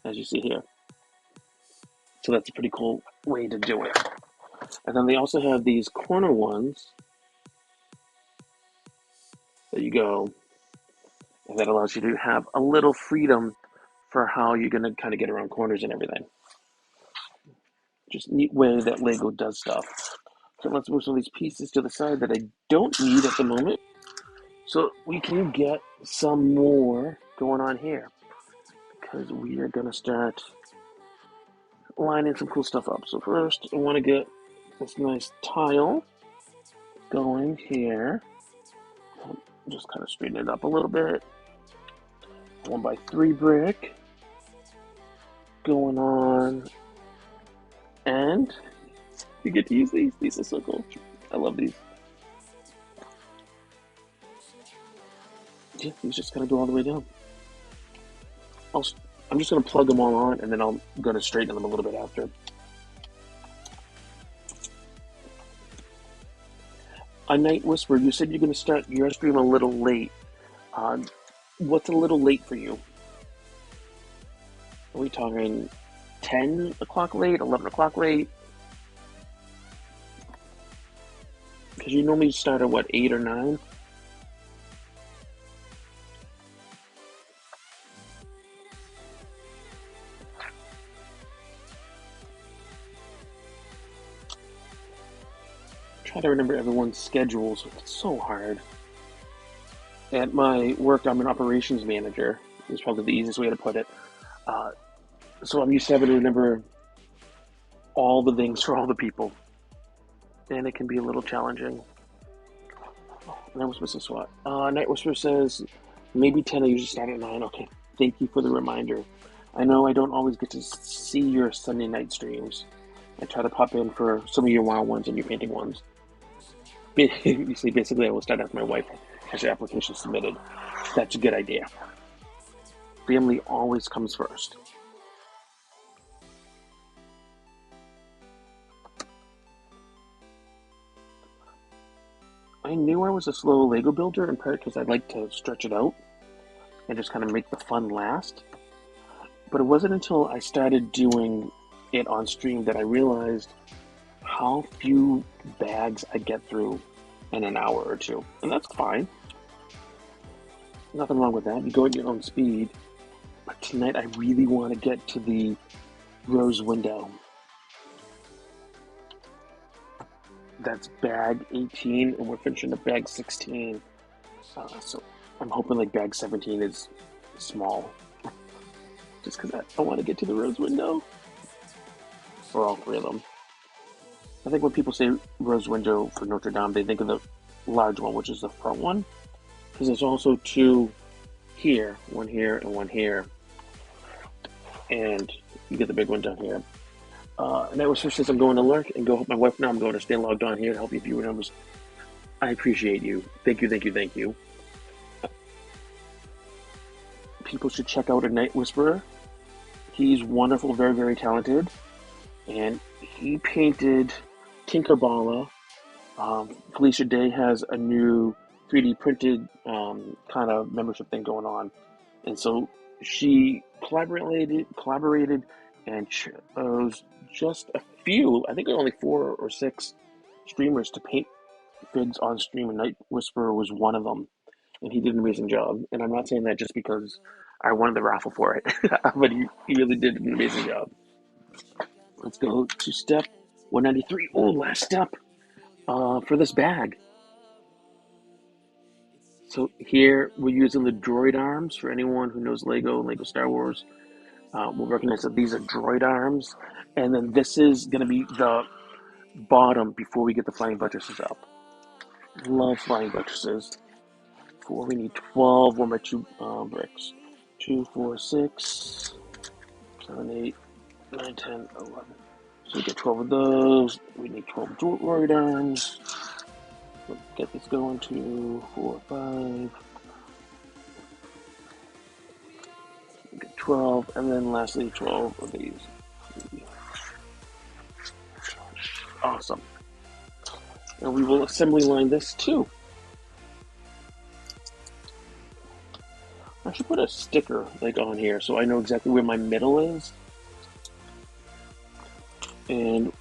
as you see here. So that's a pretty cool way to do it. And then they also have these corner ones that you go, and that allows you to have a little freedom for how you're going to kind of get around corners and everything. Just a neat way that Lego does stuff. So let's move some of these pieces to the side that I don't need at the moment, so we can get some more going on here, because we are going to start lining some cool stuff up. So first, I want to get this nice tile going here. Just kind of straighten it up a little bit. 1x3 brick going on, and you get to use these. These are so cool. I love these. Yeah, these just kind of go all the way down. I'm just going to plug them all on, and then I'm going to straighten them a little bit after. A Night Whisper, you said you're going to start your stream a little late. What's a little late for you? Are we talking 10 o'clock late, 11 o'clock late? Because you normally start at what, 8 or 9? Try to remember everyone's schedules. It's so hard. At my work, I'm an operations manager. Is probably the easiest way to put it. So I'm used to having to remember all the things for all the people, and it can be a little challenging. Night Whisper says what? Night Whisper says maybe 10. I usually start at 9. Okay, thank you for the reminder. I know I don't always get to see your Sunday night streams. I try to pop in for some of your WoW ones and your painting ones. You see, basically, I will start after my wife has her application submitted. That's a good idea. Family always comes first. I knew I was a slow Lego builder in part because I like to stretch it out and just kind of make the fun last. But it wasn't until I started doing it on stream that I realized how few bags I get through in an hour or two. And that's fine. Nothing wrong with that. You go at your own speed. But tonight I really want to get to the rose window. That's bag 18, and we're finishing up bag 16. So I'm hoping like bag 17 is small. Just because I want to get to the rose window. For all 3 of them. I think when people say rose window for Notre-Dame, they think of the large one, which is the front one. Because there's also 2 here, 1 here, and 1 here. And you get the big one down here. And that was since I'm going to lurk and go help my wife now. I'm going to stay logged on here to help you viewer numbers. I appreciate you. Thank you, thank you, thank you. People should check out A Night Whisperer. He's wonderful, very, very talented. And he painted Tinkerballa. Felicia Day has a new 3D printed kind of membership thing going on. And so she collaborated and chose just a few, I think only 4 or 6 streamers to paint figs on stream, and Night Whisperer was one of them. And he did an amazing job. And I'm not saying that just because I won the raffle for it, but he really did an amazing job. Let's go to step 193. Oh, last step for this bag. So here we're using the droid arms. For anyone who knows Lego Star Wars, will recognize that these are droid arms. And then this is going to be the bottom before we get the flying buttresses up. Love flying buttresses. We need 12 1x2 bricks. 2, 4, 6, 7, 8, 9, 10, 11. So we get 12 of those. We need 12 droid arms. Let's get this going. 2, 4, 5. We get 12, and then lastly 12 of these. Awesome. And we will assembly line this too. I should put a sticker like on here so I know exactly where my middle is. And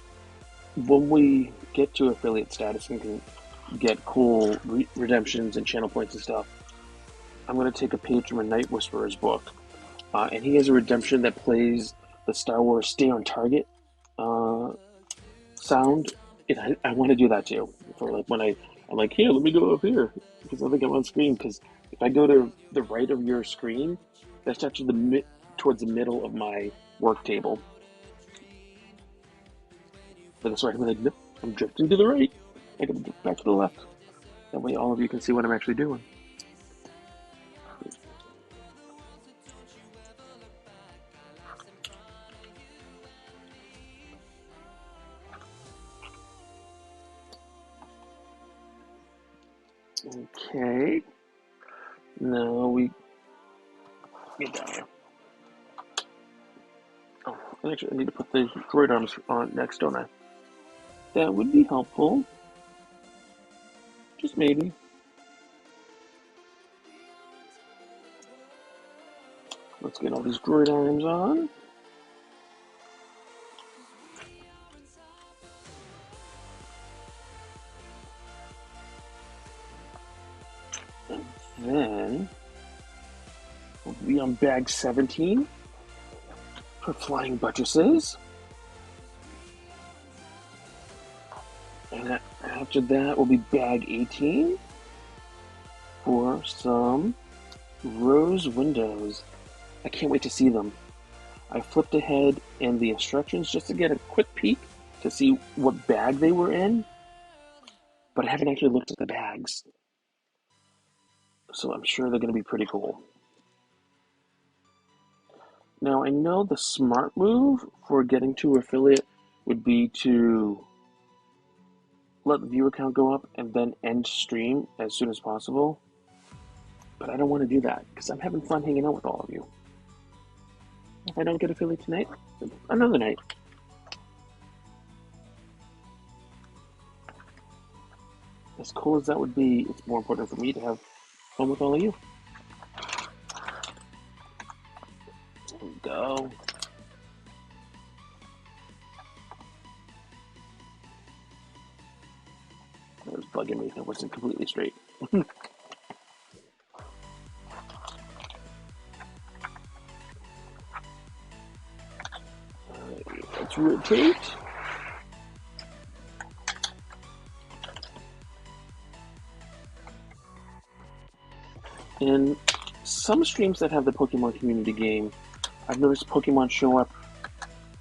when we get to affiliate status and can get cool redemptions and channel points and stuff, I'm going to take a page from a Night Whisperer's book. And he has a redemption that plays the Star Wars Stay on Target sound. And I want to do that too. For like when I'm like, here, let me go up here. Because I think I'm on screen. Because if I go to the right of your screen, that's actually towards the middle of my work table. But that's right, I'm like, nope, I'm drifting to the right. I gotta get back to the left. That way all of you can see what I'm actually doing. Okay. Now we get down here. Oh, actually, I need to put the droid arms on next, don't I? That would be helpful. Just maybe. Let's get all these droid arms on. And then we'll be on bag 17 for flying buttresses. And after that will be bag 18 for some rose windows. I can't wait to see them. I flipped ahead in the instructions just to get a quick peek to see what bag they were in, but I haven't actually looked at the bags. So I'm sure they're going to be pretty cool. Now I know the smart move for getting to affiliate would be to let the viewer count go up and then end stream as soon as possible. But I don't want to do that because I'm having fun hanging out with all of you. If I don't get affiliate tonight, another night. As cool as that would be, it's more important for me to have fun with all of you. There we go. That was bugging me. That wasn't completely straight. Let's rotate. In some streams that have the Pokemon community game, I've noticed Pokemon show up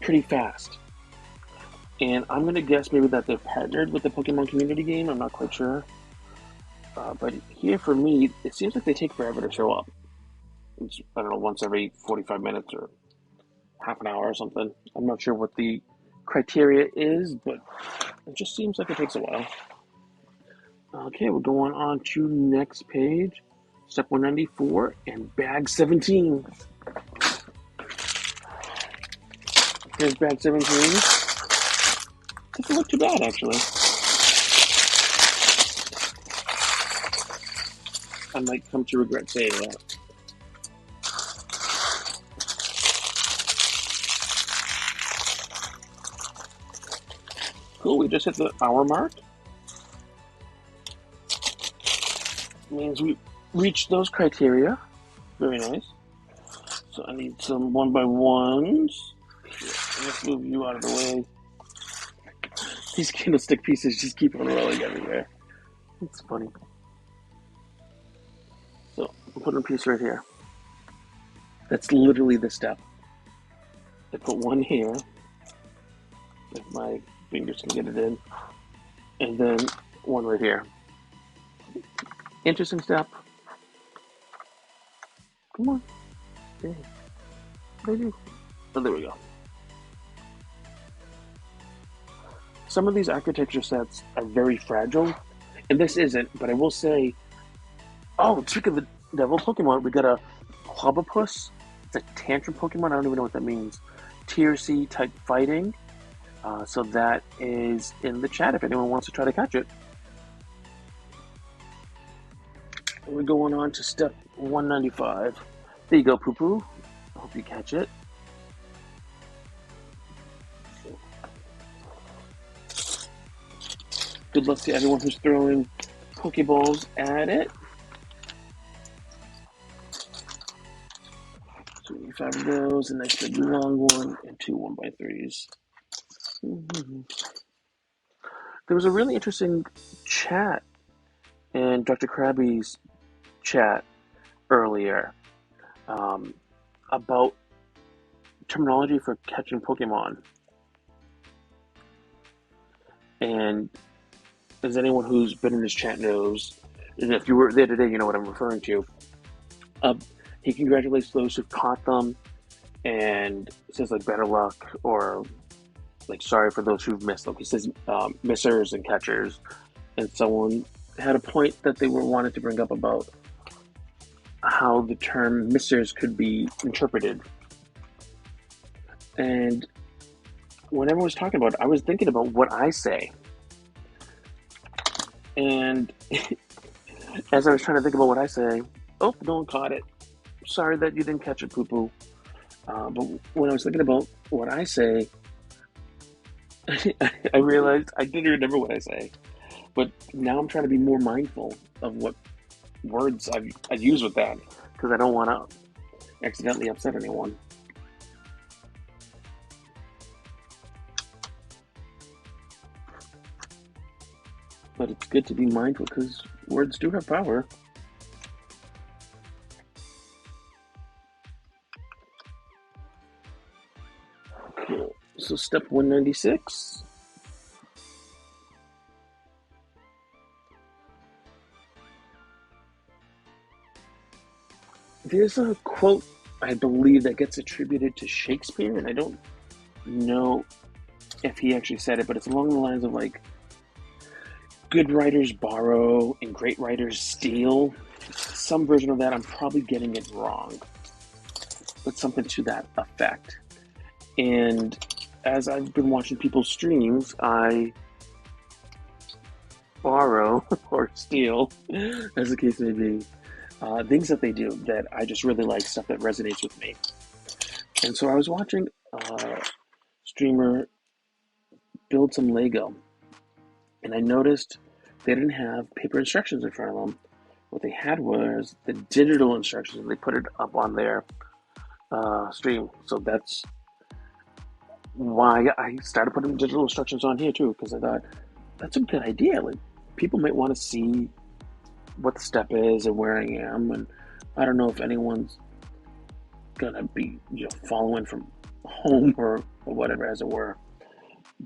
pretty fast. And I'm going to guess maybe that they're partnered with the Pokemon community game. I'm not quite sure. But here for me, it seems like they take forever to show up. It's, I don't know, once every 45 minutes or half an hour or something. I'm not sure what the criteria is, but it just seems like it takes a while. Okay, we're going on to next page. Step 194 and bag 17. Here's bag 17. Doesn't look too bad, actually. I might come to regret saying that. Cool, we just hit the hour mark. Means we reached those criteria. Very nice. So I need some 1x1s. Let's move you out of the way. These candlestick pieces just keep on rolling everywhere. It's funny. So I'm putting a piece right here. That's literally the step. I put one here, if my fingers can get it in, and then one right here. Interesting step. Come on. Okay. Maybe. Oh, there we go. Some of these architecture sets are very fragile, and this isn't, but I will say, oh, speak of the devil Pokemon, we got a Clobopus. It's a tantrum Pokemon. I don't even know what that means. Tier C type fighting. So that is in the chat if anyone wants to try to catch it. We're going on to step 195. There you go, Poo Poo. I hope you catch it. Good luck to everyone who's throwing Pokeballs at it. 25 of those, a nice big long one, and two 1x3s. Mm-hmm. There was a really interesting chat in Dr. Krabby's chat earlier um, about terminology for catching Pokemon. And as anyone who's been in this chat knows, and if you were there today, you know what I'm referring to. He congratulates those who've caught them and says like better luck or like sorry for those who've missed them. He says missers and catchers. And someone had a point that they were wanted to bring up about how the term missers could be interpreted. And when everyone was talking about it, I was thinking about what I say. And as I was trying to think about what I say, oh, no one caught it. Sorry that you didn't catch it, Poo Poo. But when I was thinking about what I say, I realized I didn't remember what I say. But now I'm trying to be more mindful of what words I use with that because I don't want to accidentally upset anyone. But it's good to be mindful because words do have power. Cool. So step 196. There's a quote, I believe, that gets attributed to Shakespeare, and I don't know if he actually said it, but it's along the lines of like, good writers borrow and great writers steal. Some version of that, I'm probably getting it wrong, but something to that effect. And as I've been watching people's streams, I borrow or steal, as the case may be, things that they do that I just really like, stuff that resonates with me. And so I was watching a streamer build some Lego, and I noticed they didn't have paper instructions in front of them. What they had was the digital instructions, and they put it up on their stream. So that's why I started putting digital instructions on here too, because I thought that's a good idea. Like people might want to see what the step is and where I am, and I don't know if anyone's gonna be following from home or whatever, as it were.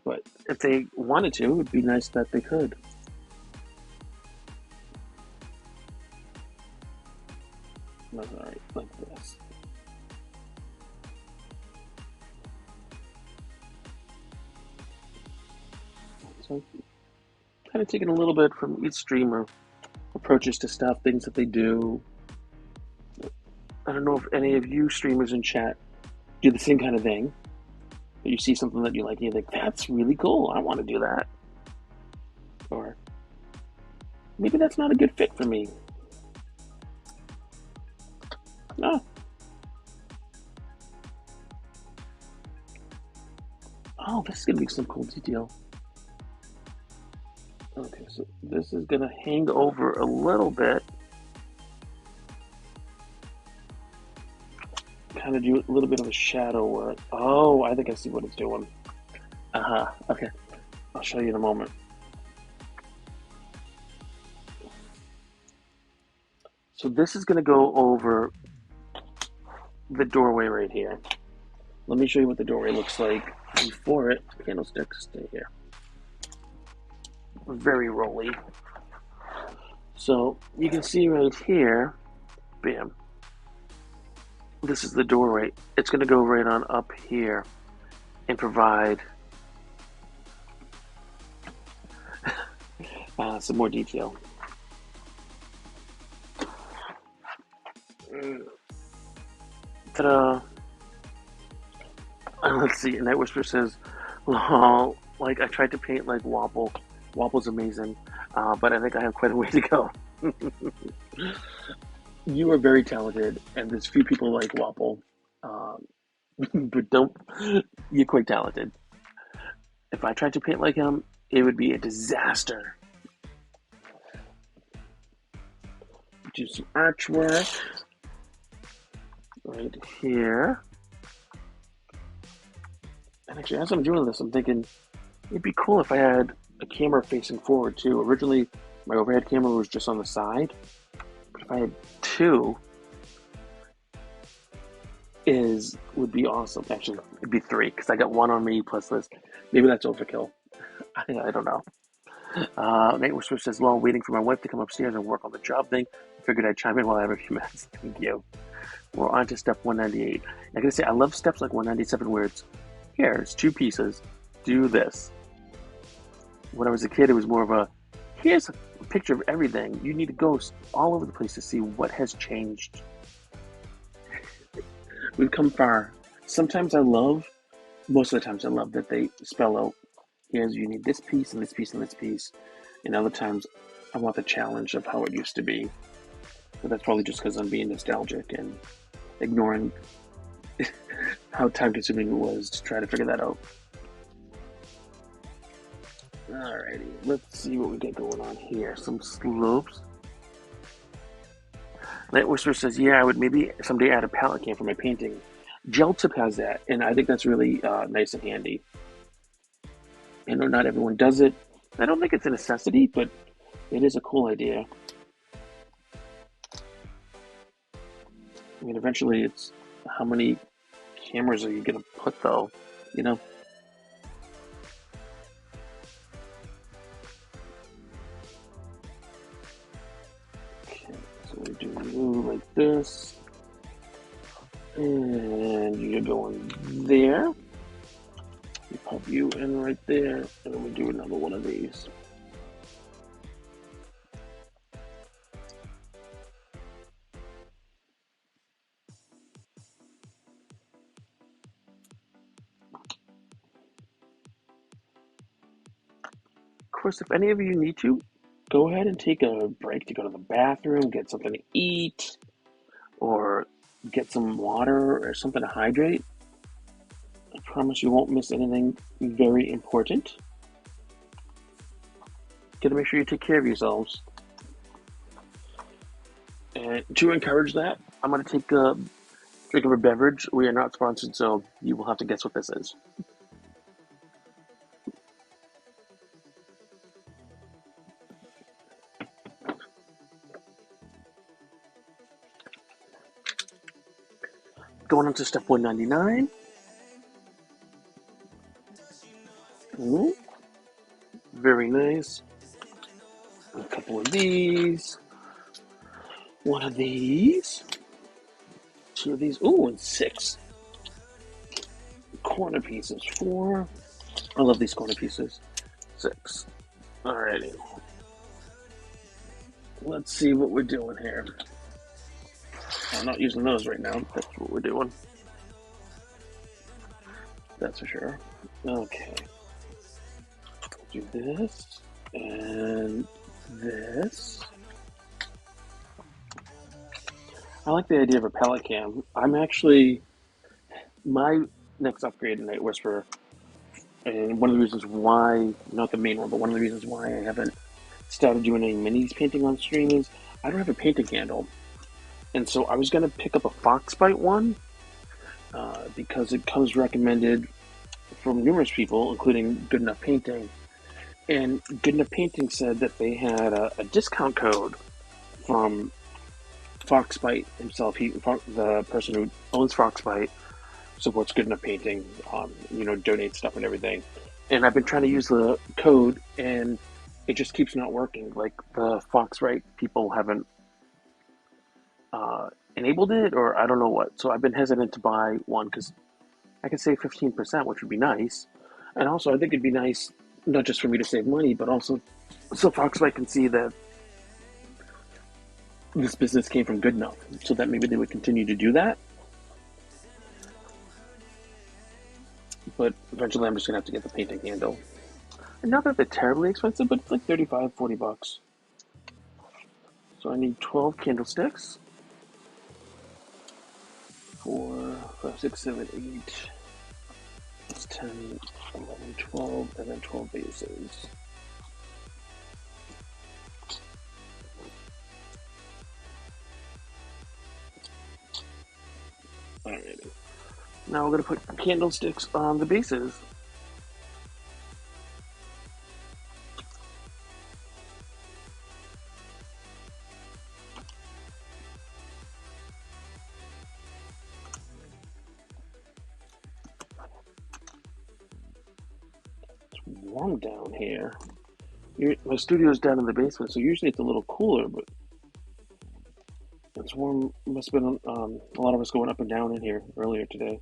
But if they wanted to, it would be nice that they could. All right, like this. So, kind of taking a little bit from each streamer, approaches to stuff, things that they do. I don't know if any of you streamers in chat do the same kind of thing. You see something that you like, and you think, that's really cool, I want to do that. Or maybe that's not a good fit for me. No. Oh, this is going to be some cool detail. Okay, so this is going to hang over a little bit. Kind of do a little bit of a shadow work. Oh, I think I see what it's doing. Okay. I'll show you in a moment. So this is going to go over the doorway right here. Let me show you what the doorway looks like before it. Candlesticks, stay here. Very rolly. So you can see right here, bam. This is the doorway. It's going to go right on up here and provide some more detail. Ta-da! Let's see. Night Whisper says, "Lol, like I tried to paint like Wobble. Wobble's amazing, but I think I have quite a way to go." You are very talented, and there's few people like Wapple. Um, but don't, you're quite talented. If I tried to paint like him, it would be a disaster. Do some archwork right here. And actually, as I'm doing this, I'm thinking it'd be cool if I had a camera facing forward too. Originally, my overhead camera was just on the side, but if I had two, is would be awesome. Actually, it'd be three because I got one on me plus this. Maybe that's overkill. I don't know. Nate Whisper says, "While waiting for my wife to come upstairs and work on the job thing, I figured I'd chime in while I have a few minutes." Thank you. We're on to step 198. I gotta say, I love steps like 197 where it's two pieces, do this. When I was a kid, it was more of here's a picture of everything. You need to go all over the place to see what has changed. We've come far. Most of the times I love that they spell out, here's, you need this piece and this piece and this piece. And other times I want the challenge of how it used to be. But that's probably just because I'm being nostalgic and ignoring how time consuming it was to try to figure that out. Alrighty, let's see what we got going on here. Some slopes. Night Whisper says, yeah, I would maybe someday add a palette cam for my painting. Gel Tip has that, and I think that's really nice and handy. I know not everyone does it. I don't think it's a necessity, but it is a cool idea. I mean, eventually it's how many cameras are you going to put, though? You know? Okay, so we do you like this. And you're going there. We pop you in right there, and then we do another one of these. Of course, if any of you need to, go ahead and take a break to go to the bathroom, get something to eat, or get some water or something to hydrate. I promise you won't miss anything very important. Gotta make sure you take care of yourselves. And to encourage that, I'm gonna take a drink of a beverage. We are not sponsored, so you will have to guess what this is. Going on to step 199. Ooh, very nice. A couple of these. One of these. Two of these. Ooh, and six corner pieces. Four. I love these corner pieces. Six. Alrighty. Let's see what we're doing here. I'm not using those right now. That's what we're doing. That's for sure. Okay. Do this and this. I like the idea of a palette cam. I'm actually my next upgrade in Night Whisperer, and one of the reasons why, not the main one, but one of the reasons why I haven't started doing any minis painting on stream is I don't have a painting handle. And so I was going to pick up a Foxbite one because it comes recommended from numerous people, including Good Enough Painting. And Good Enough Painting said that they had a discount code from Foxbite himself. The person who owns Foxbite, supports Good Enough Painting, donate stuff and everything. And I've been trying to use the code, and it just keeps not working. Like the Foxbite people haven't enabled it, or I don't know what. So I've been hesitant to buy one because I could save 15%, which would be nice. And also, I think it'd be nice not just for me to save money, but also so Foxbite can see that this business came from Good Enough, so that maybe they would continue to do that. But eventually I'm just going to have to get the painting handle. And not that they're terribly expensive, but it's like $35, $40. So I need 12 candlesticks. 5, 6, 7, 8. That's 10, 11, 12, and then 12 bases. Alrighty. Now we're going to put candlesticks on the bases. It's warm down here. My studio's down in the basement, so usually it's a little cooler, but it's warm. Must have been a lot of us going up and down in here earlier today.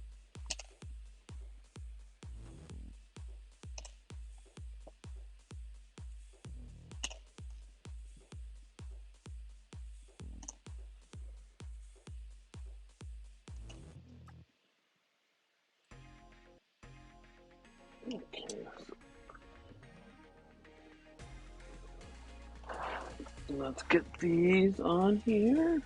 Okay. Let's get these on here.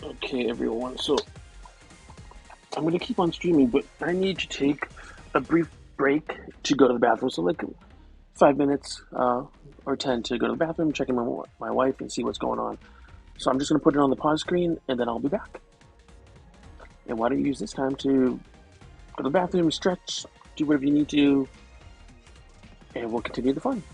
Okay, everyone. So I'm going to keep on streaming, but I need to take a brief break to go to the bathroom. So, like 5 minutes or 10 to go to the bathroom, check in with my wife, and see what's going on. So, I'm just going to put it on the pause screen, and then I'll be back. And why don't you use this time to go to the bathroom, stretch, do whatever you need to, and we'll continue the fun.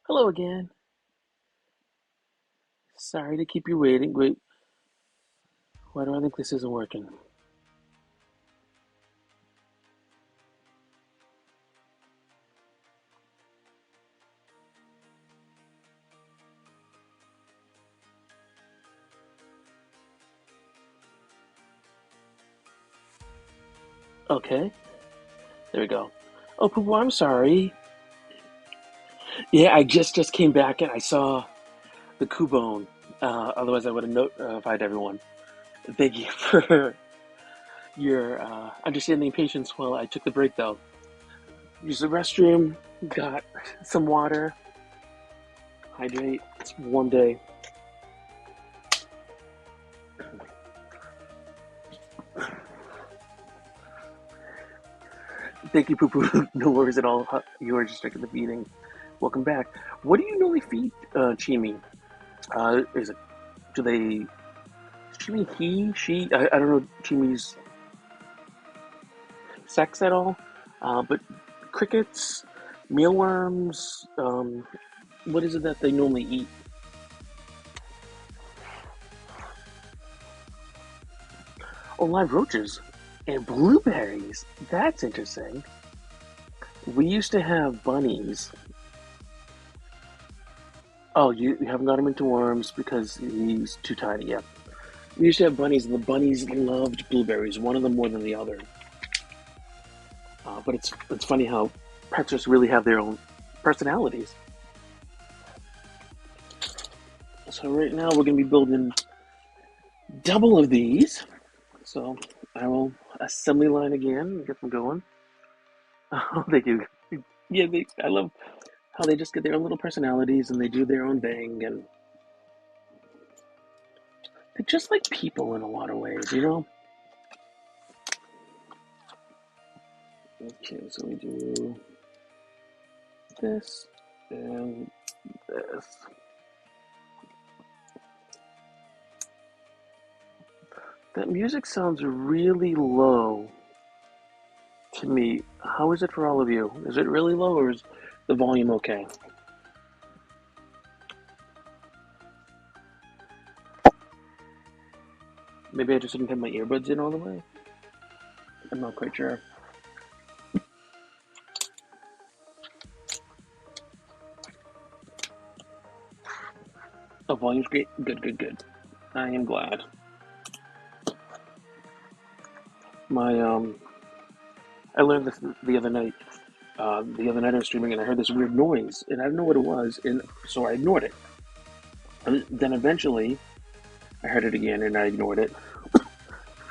Hello again. Sorry to keep you waiting. Wait, why do I think this isn't working? Okay, there we go. Oh, Pooh, I'm sorry. Yeah, I just came back and I saw the Cubone. Otherwise, I would have notified everyone. Thank you for your understanding and patience while I took the break, though. Used the restroom, got some water, hydrate. It's a warm day. Thank you, Poo Poo. No worries at all. You were just drinking the feeding. Welcome back. What do you normally feed Chimi? Is it do they Chimi he she? I don't know Chimi's sex at all, but crickets, mealworms. What is it that they normally eat? Oh, live roaches and blueberries. That's interesting. We used to have bunnies. Oh, you haven't got him into worms because he's too tiny. Yeah, we used to have bunnies, and the bunnies loved blueberries. One of them more than the other. But it's funny how pets just really have their own personalities. So right now we're going to be building double of these. So I will assembly line again and get them going. Oh, they do. Yeah, I love how they just get their own little personalities and they do their own thing, and they're just like people in a lot of ways, you know. Okay, so we do this and this. That music sounds really low to me. How is it for all of you? Is it really low or is the volume okay? Maybe I just didn't have my earbuds in all the way. I'm not quite sure. Oh, volume's great. Good, good, good. I am glad. My I learned this the other night. The other night I was streaming and I heard this weird noise and I didn't know what it was, and so I ignored it. And then eventually I heard it again and I ignored it.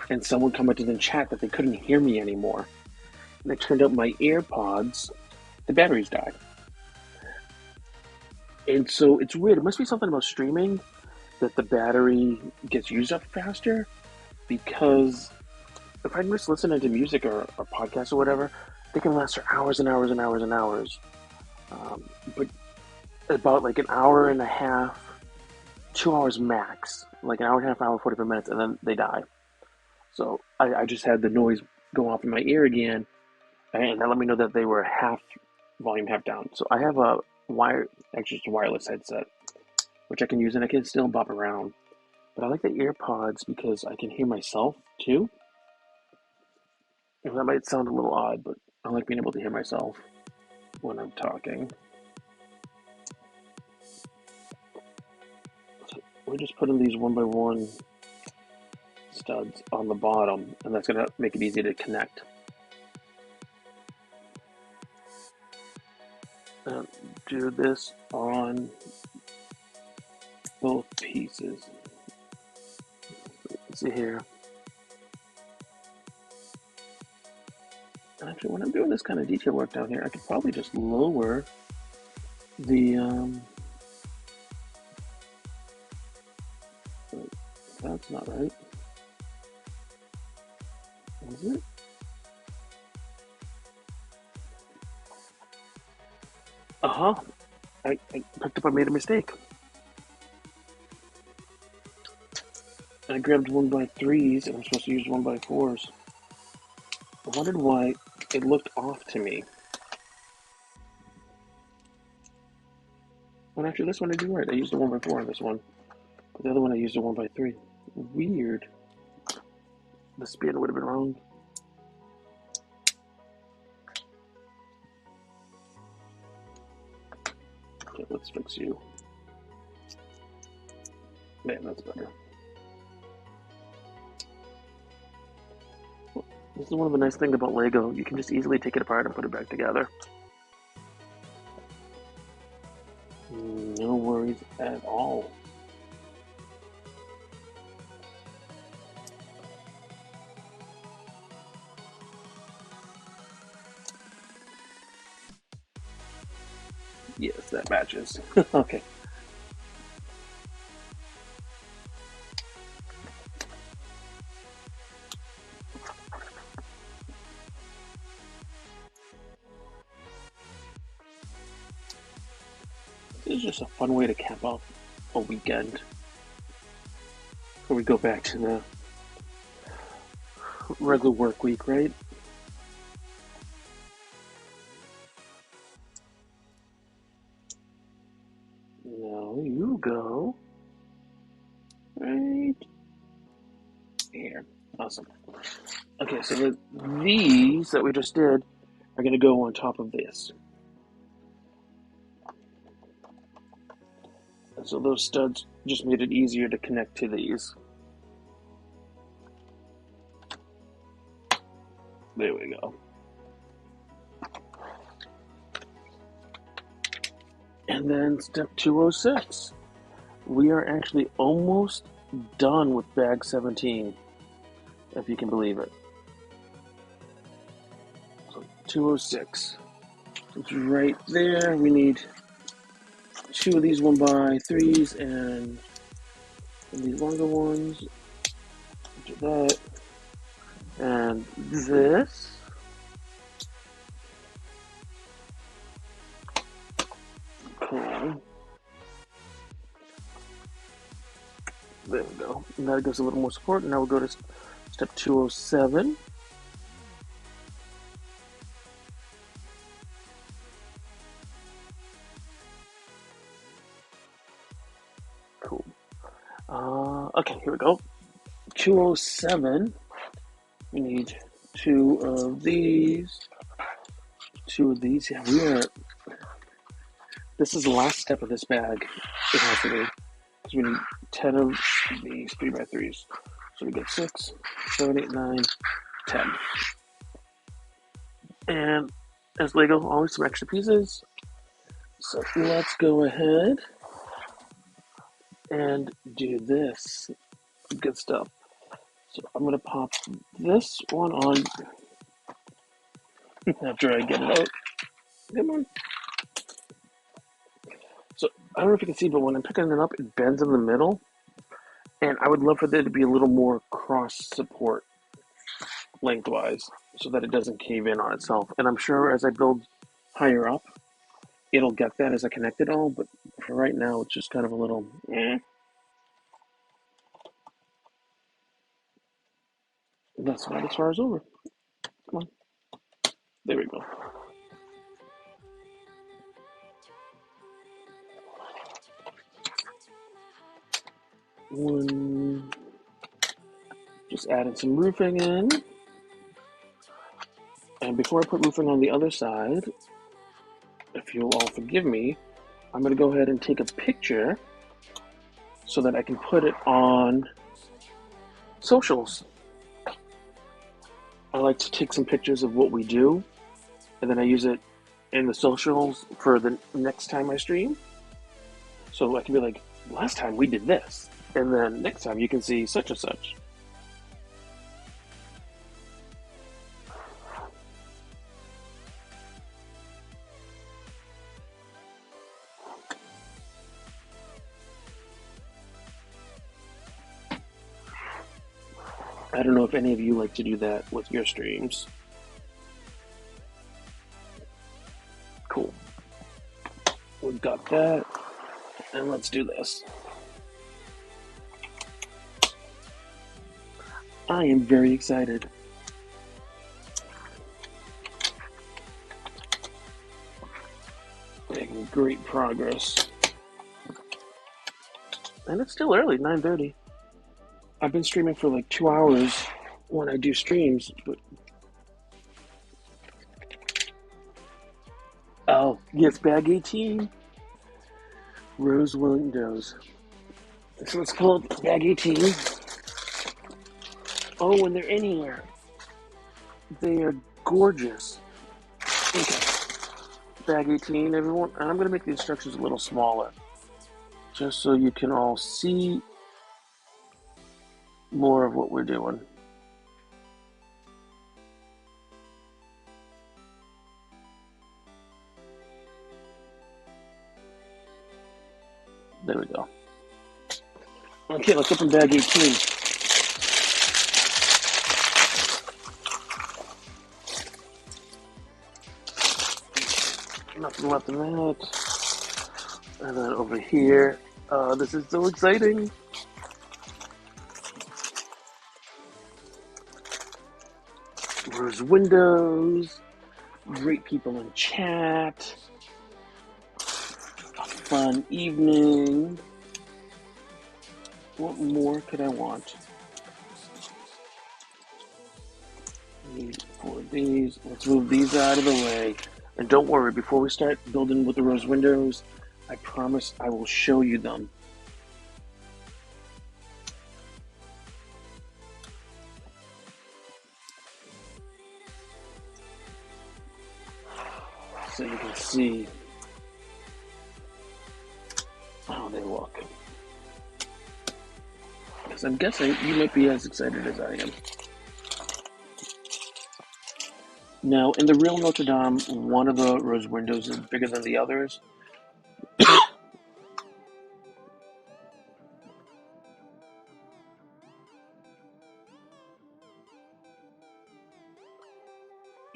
And someone commented in chat that they couldn't hear me anymore. And it turned out my AirPods, the batteries died. And so it's weird. It must be something about streaming that the battery gets used up faster, because if I'm just listening to music or podcasts or whatever, they can last for hours and hours and hours and hours. But about like an hour and a half, 2 hours max, like an hour and a half, hour, 45 minutes, and then they die. So I just had the noise go off in my ear again, and that let me know that they were half volume, half down. So I have a actually just a wireless headset, which I can use and I can still bop around. But I like the AirPods because I can hear myself too. And that might sound a little odd, but I like being able to hear myself when I'm talking. So we're just putting these one by one studs on the bottom, and that's going to make it easy to connect. And do this on both pieces. Let's see here. Actually, when I'm doing this kind of detail work down here, I could probably just lower the that's not right. Is it? Uh-huh. I picked up I made a mistake. I grabbed 1x3s and I'm supposed to use 1x4s. I wondered why it looked off to me. Well, actually, this one I did right. I used a 1x4 on this one. But the other one I used a 1x3. Weird. The spin would have been wrong. Okay, let's fix you. Man, that's better. This is one of the nice things about Lego. You can just easily take it apart and put it back together. No worries at all. Yes, that matches. Okay. This is just a fun way to cap off a weekend. Before we go back to the regular work week, right? Now you go right here. Awesome. Okay, so these that we just did are going to go on top of this. So those studs just made it easier to connect to these. There we go. And then step 206. We are actually almost done with bag 17, if you can believe it. So 206. It's right there. We need 2 of these 1x3s and these longer ones. Do that. And this. Cool. There we go. And that gives a little more support. Now we'll go to step 207. Cool. Okay, here we go. 207. We need 2 of these. 2 of these. Yeah, we are. This is the last step of this bag. It has to be. Because we need 10 of these 3x3s. So we get 6, 7, 8, 9, 10. And as Lego, always some extra pieces. So let's go ahead and do this. Good stuff. So I'm going to pop this one on after I get it out. Come on. So I don't know if you can see, but when I'm picking it up, it bends in the middle. And I would love for there to be a little more cross support lengthwise so that it doesn't cave in on itself. And I'm sure as I build higher up, it'll get that as I connect it all. But for right now, it's just kind of a little That's not as far as over. Come on. There we go. One. Just adding some roofing in. And before I put roofing on the other side, if you'll all forgive me, I'm going to go ahead and take a picture so that I can put it on socials. I like to take some pictures of what we do, and then I use it in the socials for the next time I stream. So I can be like, last time we did this, and then next time you can see such and such. I don't know if any of you like to do that with your streams. Cool. We've got that. And let's do this. I am very excited. Making great progress. And it's still early, 9:30. I've been streaming for like 2 hours when I do streams, but oh, yes, bag 18. Rose windows. So it's called bag 18. Oh, and they're anywhere. They are gorgeous. Okay, bag 18, everyone. And I'm going to make the instructions a little smaller, just so you can all see more of what we're doing. There we go. Okay, let's open bag 18. Nothing left in that. And then over here, this is so exciting. Rose windows, great people in chat, a fun evening. What more could I want? Need 4 of these. Let's move these out of the way. And don't worry, before we start building with the rose windows, I promise I will show you them. So you can see how they look. Because I'm guessing you might be as excited as I am. Now, in the real Notre-Dame, one of the rose windows is bigger than the others.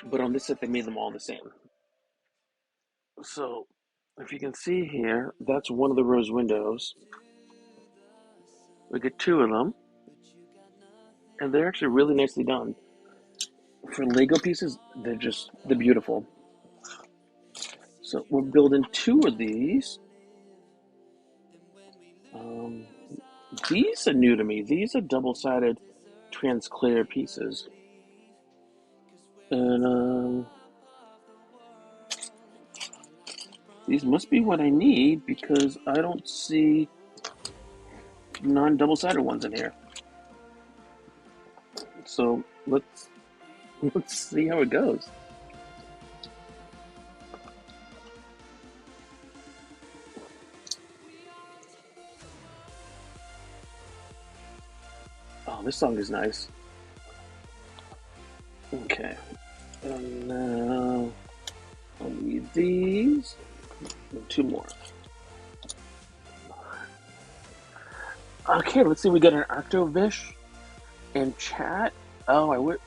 But on this set, they made them all the same. So, if you can see here, that's one of the rose windows. We get 2 of them, and they're actually really nicely done. For Lego pieces, they're beautiful. So we're building 2 of these. These are new to me. These are double-sided transclear pieces. And these must be what I need because I don't see non-double-sided ones in here. So let's see how it goes. Oh, this song is nice. Okay. And now I'll need these. And 2 more. Okay, let's see. We got an Octovish in chat. Oh, I wish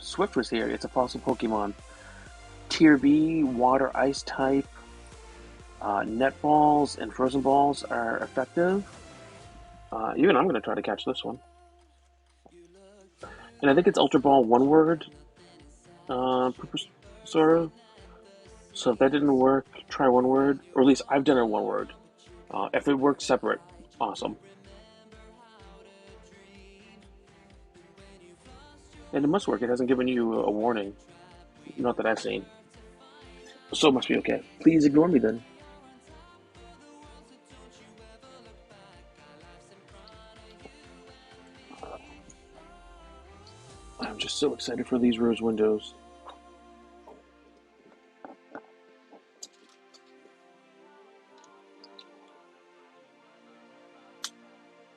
Swift was here. It's a fossil Pokemon. Tier B, water ice type. Net balls and frozen balls are effective. Even I'm going to try to catch this one. And I think it's Ultra Ball 1 word. Sort of. So if that didn't work, try 1 word. Or at least I've done it 1 word. If it works separate, awesome. And it must work. It hasn't given you a warning. Not that I've seen. So it must be okay. Please ignore me then. I'm just so excited for these rose windows.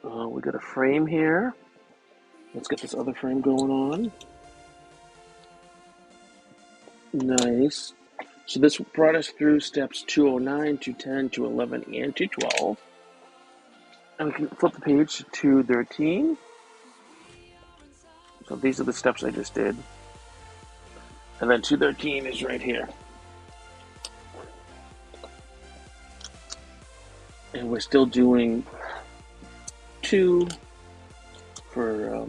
We got a frame here. Let's get this other frame going on. Nice. So this brought us through steps 209, 210, 211, and 212. And we can flip the page to 213. So these are the steps I just did. And then 213 is right here. And we're still doing 2 for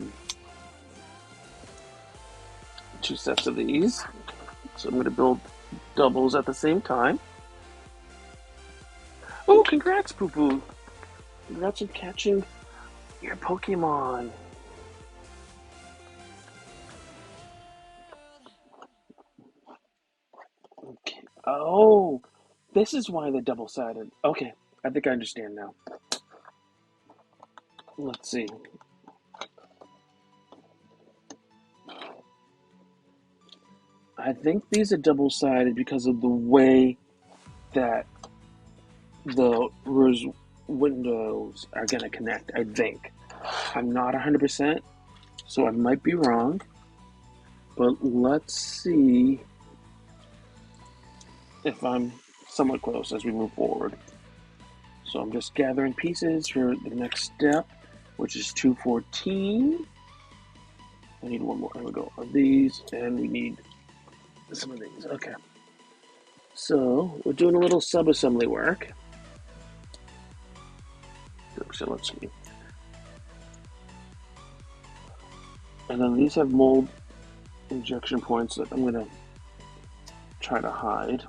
2 sets of these. So I'm going to build doubles at the same time. Oh, congrats, Poo Poo. Congrats on catching your Pokemon. Okay. Oh, this is why they're double-sided. Okay, I think I understand now. Let's see. I think these are double-sided because of the way that the rose windows are going to connect, I think. I'm not 100%, so I might be wrong, but let's see if I'm somewhat close as we move forward. So I'm just gathering pieces for the next step, which is 214. I need one more. There we go. Of these, and we need some of these. Okay. So we're doing a little sub-assembly work. So let's see. And then these have mold injection points that I'm going to try to hide.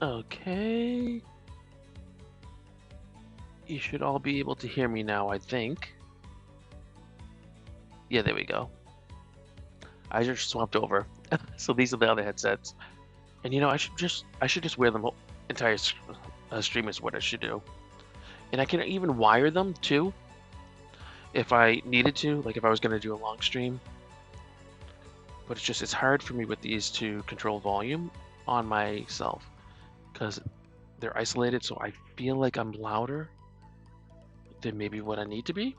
Okay. You should all be able to hear me now, I think. Yeah, there we go. I just swapped over. So these are the other headsets. And I should just wear them entire stream is what I should do. And I can even wire them too if I needed to, like if I was going to do a long stream. But it's hard for me with these to control volume on myself because they're isolated, so I feel like I'm louder than maybe what I need to be.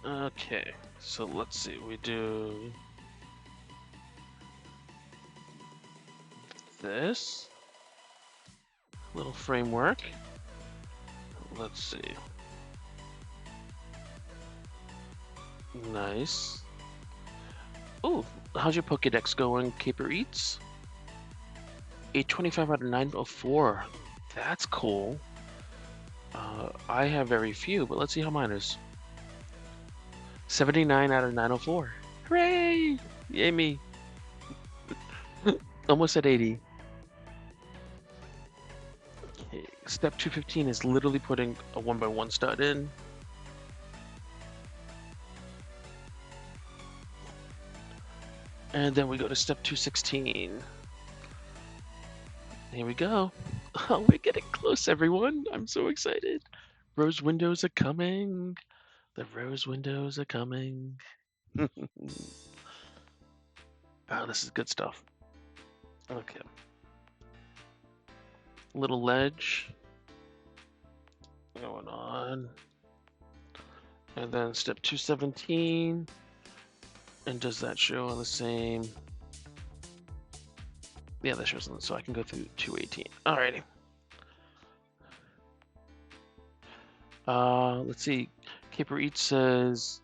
Okay, so let's see. We do this little framework. Let's see. Nice. Oh, how's your Pokedex going, Caper Eats? 825 out of 904. That's cool. I have very few, but let's see how mine is. 79 out of 904. Hooray! Yay me. Almost at 80. Okay, step 215 is literally putting a 1x1 stud in. And then we go to step 216. Here we go. Oh, we're getting close, everyone. I'm so excited. Rose windows are coming. The rose windows are coming. Oh, this is good stuff. Okay. Little ledge going on. And then step 217. And does that show on the same? Yeah, that shows on the, so I can go through 218. Alrighty. Let's see. Caper Eats says,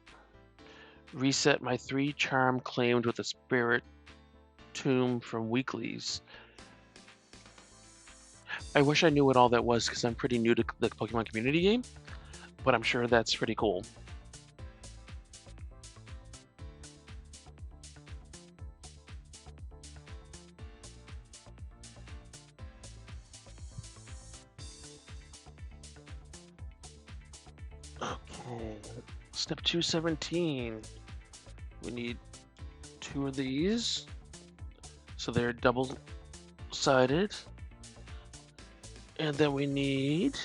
reset my 3 charm claimed with a spirit tomb from weeklies. I wish I knew what all that was because I'm pretty new to the Pokemon community game, but I'm sure that's pretty cool. Okay, step 217. We need 2 of these, so they're double-sided. And then we need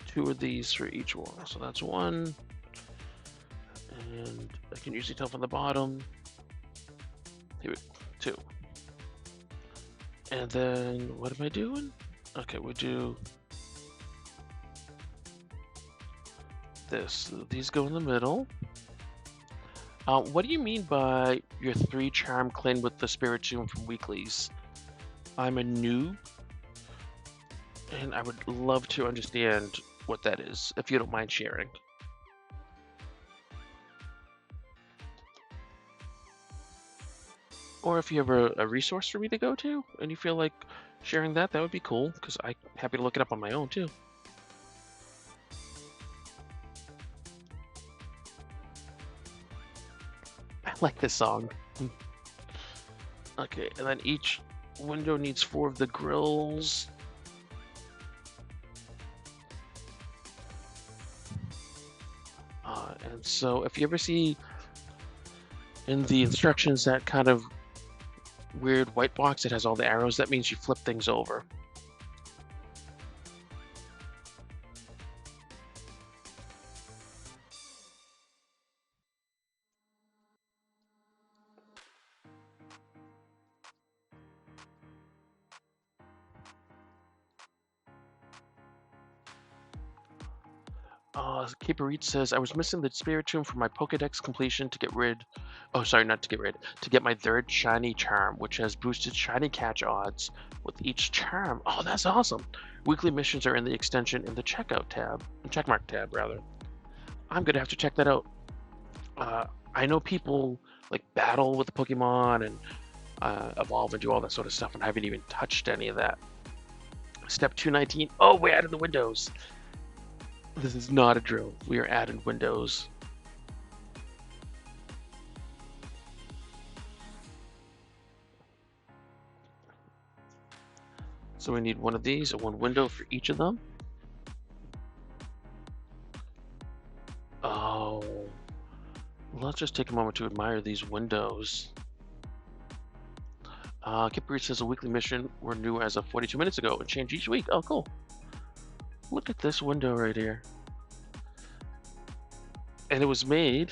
2 of these for each one. So that's 1. And I can usually tell from the bottom. Here we go, 2. And then what am I doing? Okay, we'll do this. These go in the middle. What do you mean by your 3 charm clean with the Spiritomb from Weeklies? I'm a noob, and I would love to understand what that is, if you don't mind sharing. Or if you have a resource for me to go to, and you feel like sharing that, that would be cool, because I'm happy to look it up on my own, too. I like this song. Okay, and then each window needs 4 of the grills. And so if you ever see in the instructions that kind of weird white box that has all the arrows, that means you flip things over. Keeper Reach says, I was missing the Spiritomb for my Pokedex completion to get rid... Oh, sorry, not to get rid. To get my 3rd shiny charm, which has boosted shiny catch odds with each charm. Oh, that's awesome. Weekly missions are in the extension in the checkout tab. Checkmark tab, rather. I'm going to have to check that out. I know people like battle with the Pokemon and evolve and do all that sort of stuff, and I haven't even touched any of that. Step 219. Oh, we added the windows. This is not a drill. We are adding windows. So we need one of these and one window for each of them. Oh, let's just take a moment to admire these windows. Kipper says a weekly mission were new as of 42 minutes ago and change each week. Oh, cool. Look at this window right here. And it was made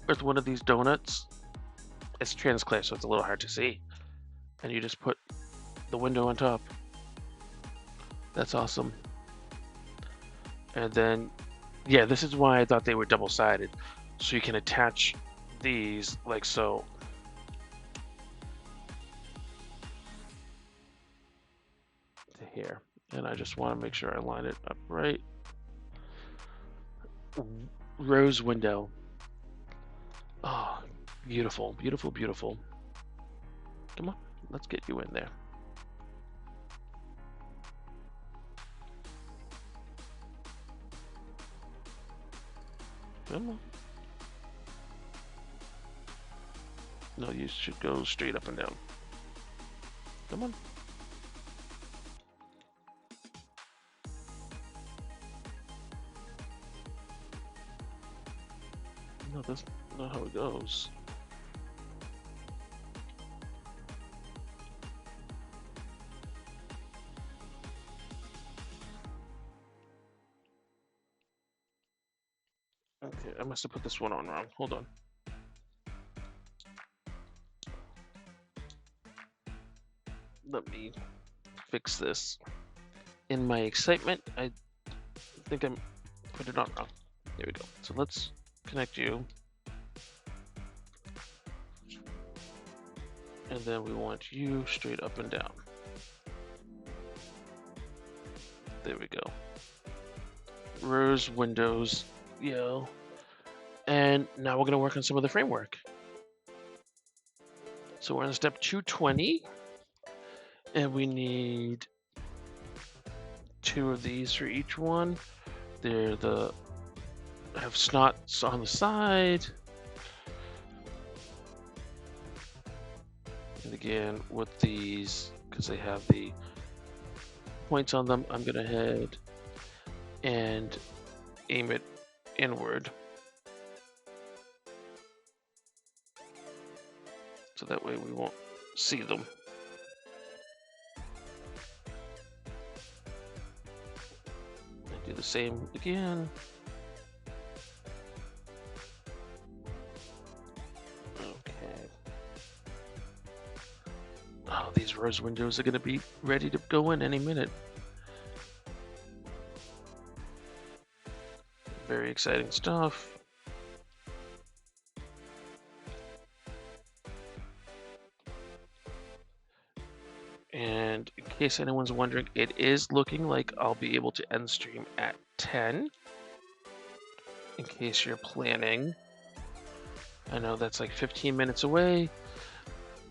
with one of these donuts. It's transclear, so it's a little hard to see. And you just put the window on top. That's awesome. And then, yeah, this is why I thought they were double-sided. So you can attach these like so. To here. And I just want to make sure I line it up right. Rose window. Oh, beautiful, beautiful, beautiful. Come on, let's get you in there. Come on. No, you should go straight up and down. Come on. No, that's not how it goes. Okay, I must have put this one on wrong. Hold on. Let me fix this. In my excitement, I think I put it on wrong. There we go. So let's connect you. And then we want you straight up and down. There we go. Rose windows, yo. And now we're gonna work on some of the framework. So we're on step 220. And we need 2 of these for each one. They're have snots on the side. And again, with these, because they have the points on them, I'm gonna head and aim it inward. So that way we won't see them. Do the same again. Okay. Oh, these rose windows are going to be ready to go in any minute. Very exciting stuff. And in case anyone's wondering, it is looking like I'll be able to end stream at 10. In case you're planning. I know that's like 15 minutes away,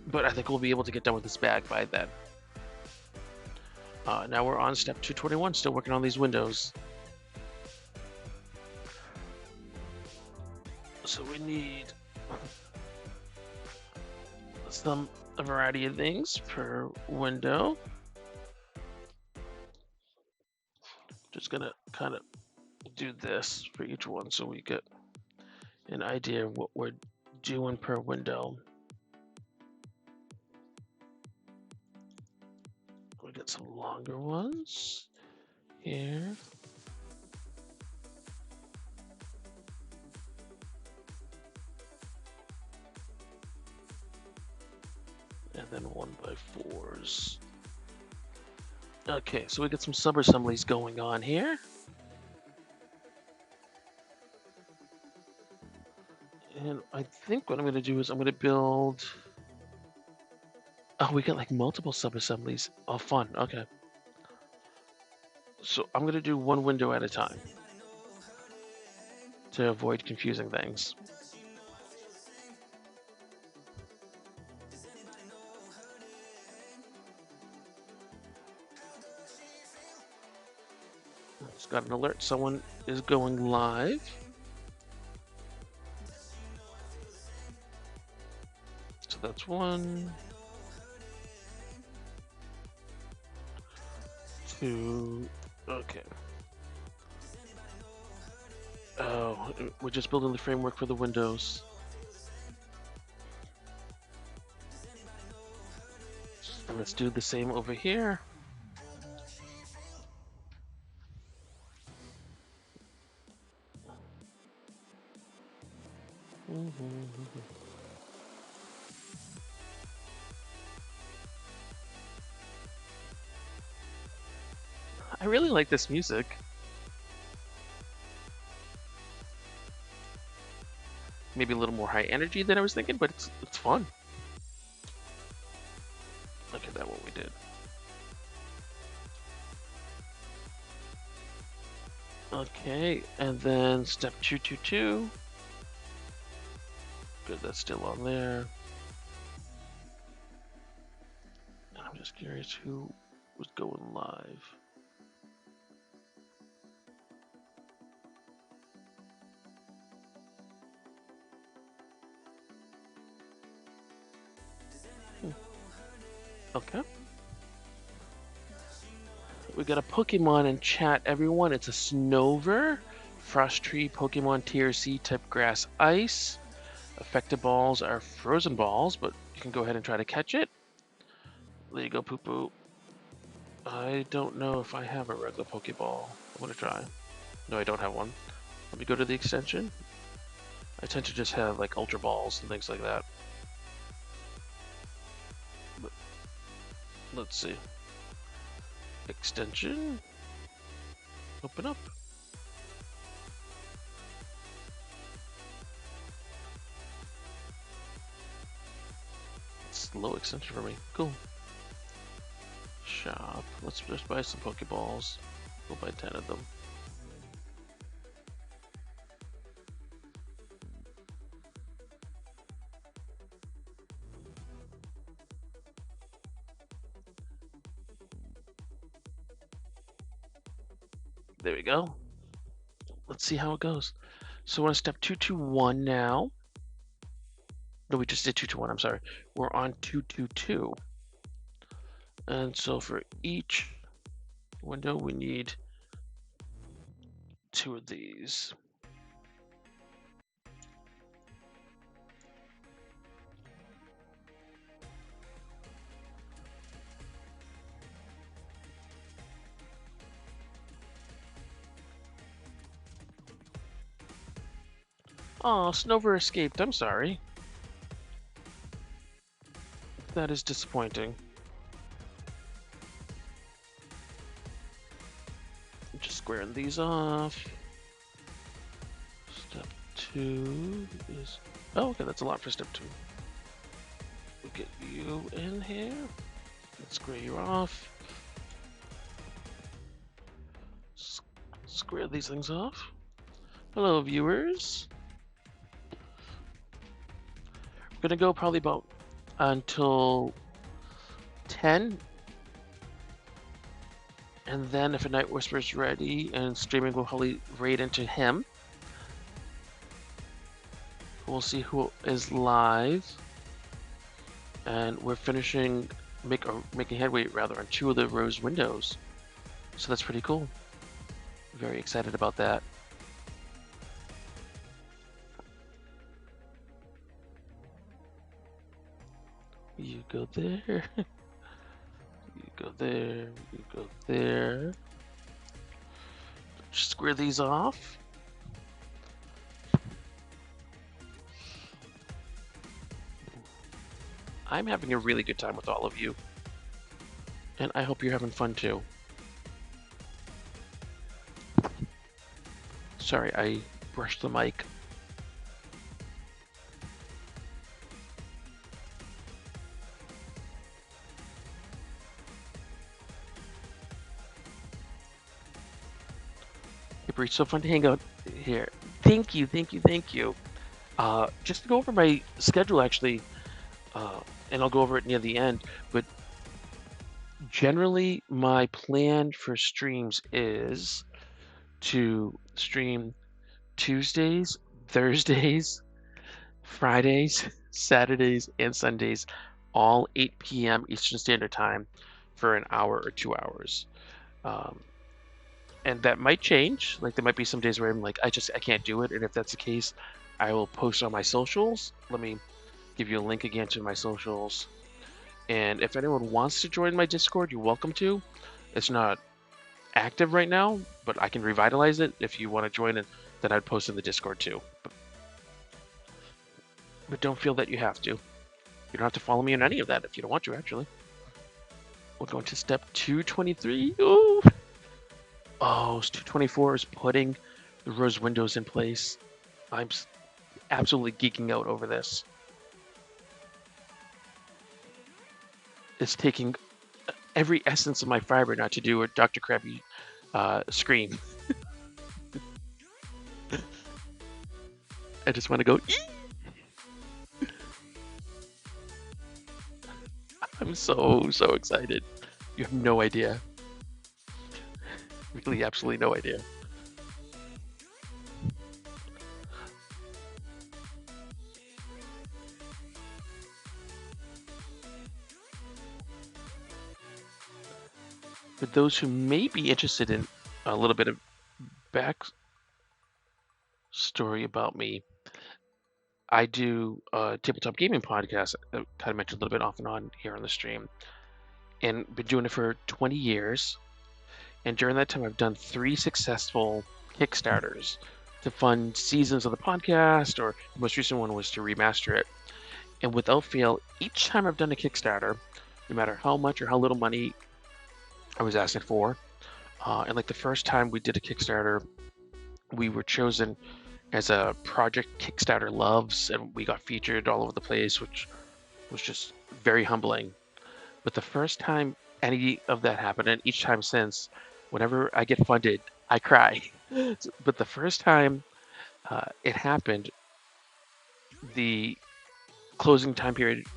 but I think we'll be able to get done with this bag by then. Now we're on step 221, still working on these windows. So we need a variety of things per window. Just gonna kind of do this for each one so we get an idea of what we're doing per window. We get some longer ones here. And then 1x4s. Okay, so we get some sub-assemblies going on here. And I think what I'm going to do is I'm going to build... Oh, we got like multiple sub-assemblies. Oh, fun. Okay. So I'm going to do one window at a time to avoid confusing things. Just got an alert. Someone is going live. So that's 1, 2. Okay. Oh, we're just building the framework for the windows. And let's do the same over here. I really like this music. Maybe a little more high energy than I was thinking, but it's fun. Look at that, what we did. Okay, and then step 222. Good, that's still on there. I'm just curious who was going live. Okay. We got a Pokemon in chat, everyone. It's a Snover, Frost Tree, Pokemon TRC, type Grass Ice. Affected balls are frozen balls, but you can go ahead and try to catch it. There you go, Poo Poo. I don't know if I have a regular Pokeball. I'm gonna try. No, I don't have one. Let me go to the extension. I tend to just have like Ultra Balls and things like that. But let's see. Extension. Open up. Slow extension for me. Cool. Shop. Let's just buy some Pokeballs. We'll buy 10 of them. There we go. Let's see how it goes. So we're on step 221 now. No, we just did 221, I'm sorry. We're on 222. And so for each window, we need 2 of these. Aw, Snover escaped. I'm sorry. That is disappointing. Just squaring these off. Step 2 is... Oh, okay, that's a lot for step 2. We'll get you in here. Let's square you off. Square these things off. Hello, viewers. We're gonna go probably about until 10, and then if a Night Whisper's ready and streaming will probably raid into him. We'll see who is live, and we're finishing making headway rather on 2 of the rose windows, so that's pretty cool. Very excited about that. You go there. You go there. You go there. Square these off. I'm having a really good time with all of you, and I hope you're having fun too. Sorry, I brushed the mic. It's so fun to hang out here. Thank you, thank you, thank you. Just to go over my schedule, actually, and I'll go over it near the end, but generally my plan for streams is to stream Tuesdays, Thursdays, Fridays, Saturdays, and Sundays, all 8 p.m. Eastern Standard Time for an hour or 2 hours. And that might change. Like there might be some days where I'm like, I can't do it. And if that's the case, I will post on my socials. Let me give you a link again to my socials. And if anyone wants to join my Discord, you're welcome to. It's not active right now, but I can revitalize it if you want to join it. Then I'd post in the Discord too. But don't feel that you have to. You don't have to follow me on any of that if you don't want to, actually. We're going to step 223. Ooh. Oh, 224 is putting the rose windows in place. I'm absolutely geeking out over this. It's taking every essence of my fiber not to do a Dr. Krabby scream. I just want to go, Ee! I'm so excited. You have no idea. Really, absolutely no idea. For those who may be interested in a little bit of back story about me, I do a tabletop gaming podcast. I kind of mentioned a little bit off and on here on the stream, and been doing it for 20 years. And during that time, I've done 3 successful Kickstarters to fund seasons of the podcast, or the most recent one was to remaster it. And without fail, each time I've done a Kickstarter, no matter how much or how little money I was asking for, and like the first time we did a Kickstarter, we were chosen as a project Kickstarter loves, and we got featured all over the place, which was just very humbling. But the first time any of that happened, and each time since, whenever I get funded, I cry. But the first time it happened, the closing time period,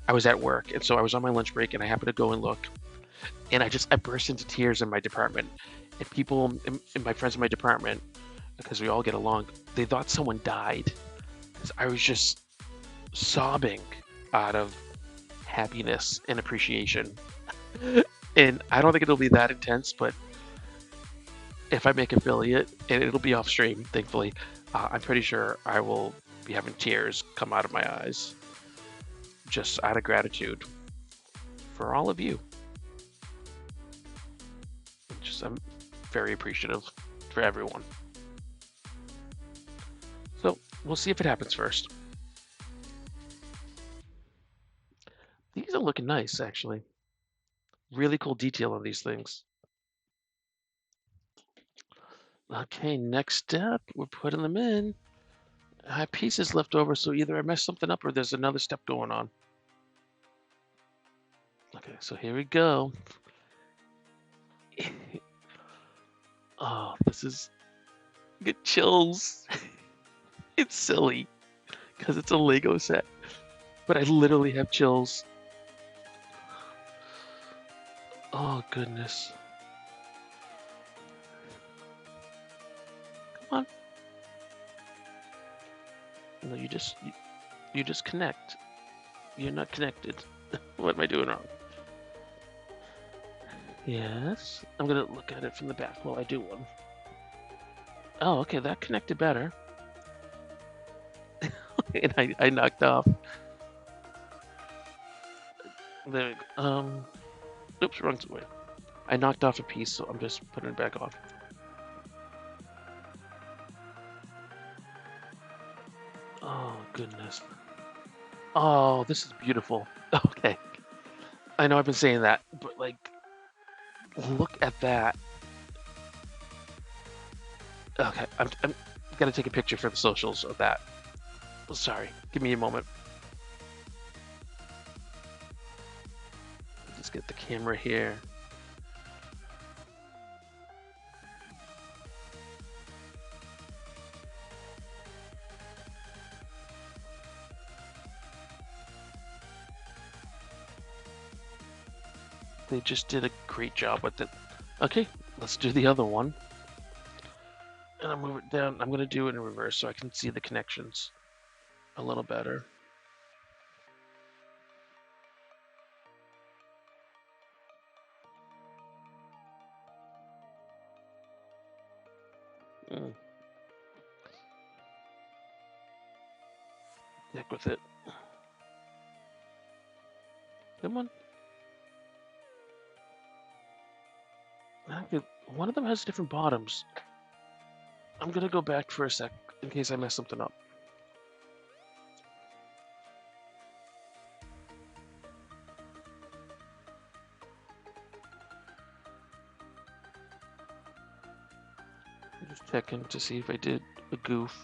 I was at work, and so I was on my lunch break, and I happened to go and look, and I burst into tears in my department, and people, and my friends in my department, because we all get along, they thought someone died, because I was just sobbing out of happiness and appreciation. And I don't think it'll be that intense, but if I make affiliate, and it'll be off stream, thankfully, I'm pretty sure I will be having tears come out of my eyes, just out of gratitude for all of you. I'm very appreciative for everyone. So we'll see if it happens first. These are looking nice, actually. Really cool detail on these things. Okay, next step, we're putting them in. I have pieces left over, so either I messed something up or there's another step going on. Okay, so here we go. Oh, this is get chills. It's silly because it's a Lego set, but I literally have chills. Oh goodness. Come on. No, you just connect. You're not connected. What am I doing wrong? Yes. I'm gonna look at it from the back while I do one. Oh, okay, that connected better. And I knocked off. There we go. Oops, wrong way. I knocked off a piece, so I'm just putting it back on. Oh, goodness. Oh, this is beautiful. Okay. I know I've been saying that, but like, look at that. Okay, I'm gonna take a picture for the socials of that. Oh, sorry, give me a moment. Just get the camera here. They just did a great job with it. Okay, let's do the other one. And I'll move it down. I'm gonna do it in reverse so I can see the connections a little better. Mm. Heck with it. Come on. Okay, one of them has different bottoms. I'm gonna go back for a sec in case I mess something up. I'm just checking to see if I did a goof.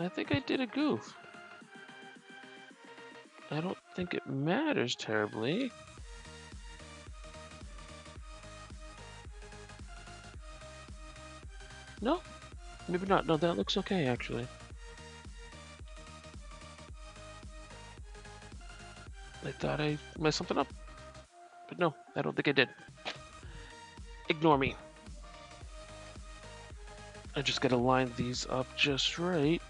I think I did a goof. I don't think it matters terribly. No, maybe not. No, that looks okay actually. I thought I messed something up, but no, I don't think I did. Ignore me. I just gotta line these up just right.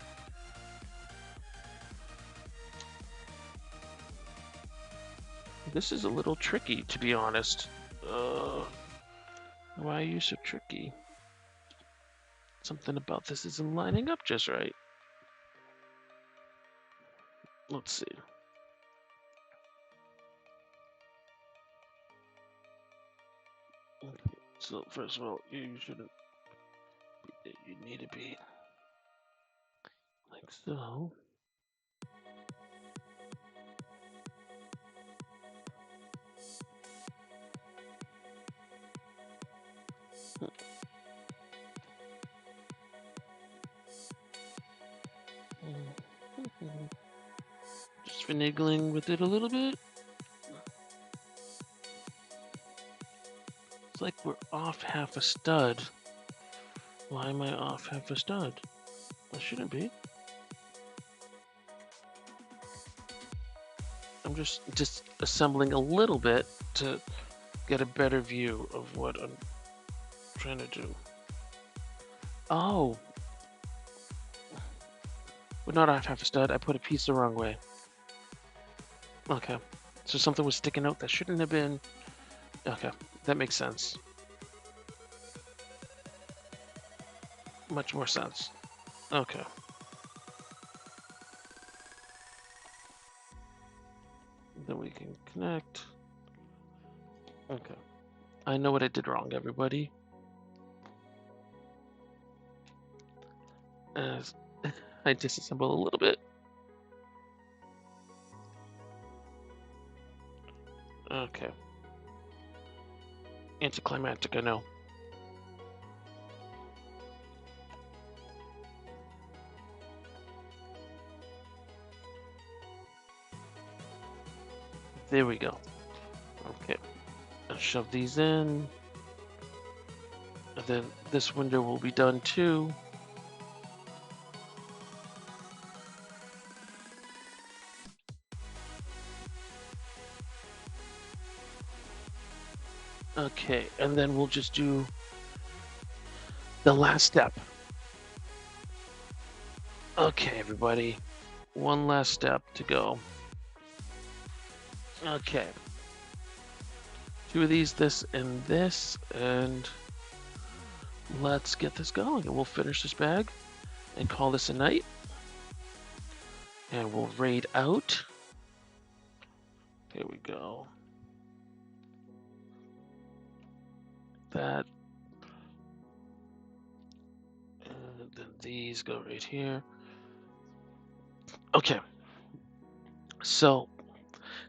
This is a little tricky, to be honest. Why are you so tricky? Something about this isn't lining up just right. Let's see. Okay, so first of all, you shouldn't be, you need to be like so. Just finagling with it a little bit. It's like we're off half a stud. Why am I off half a stud? I shouldn't be. I'm just assembling a little bit to get a better view of what I'm trying to do. Oh, we're not off half a stud. I put a piece the wrong way. Okay, so something was sticking out that shouldn't have been. Okay, that makes sense. Much more sense. Okay. Then we can connect. Okay. I know what I did wrong, everybody. As I disassemble a little bit. Okay. Anticlimactic, I know. There we go. Okay. I'll shove these in. And then this window will be done too. Okay, and then we'll just do the last step. Okay, everybody. One last step to go. Okay. Two of these, this and this, and let's get this going. And we'll finish this bag and call this a night. And we'll raid out. There we go. That. And then these go right here. Okay. So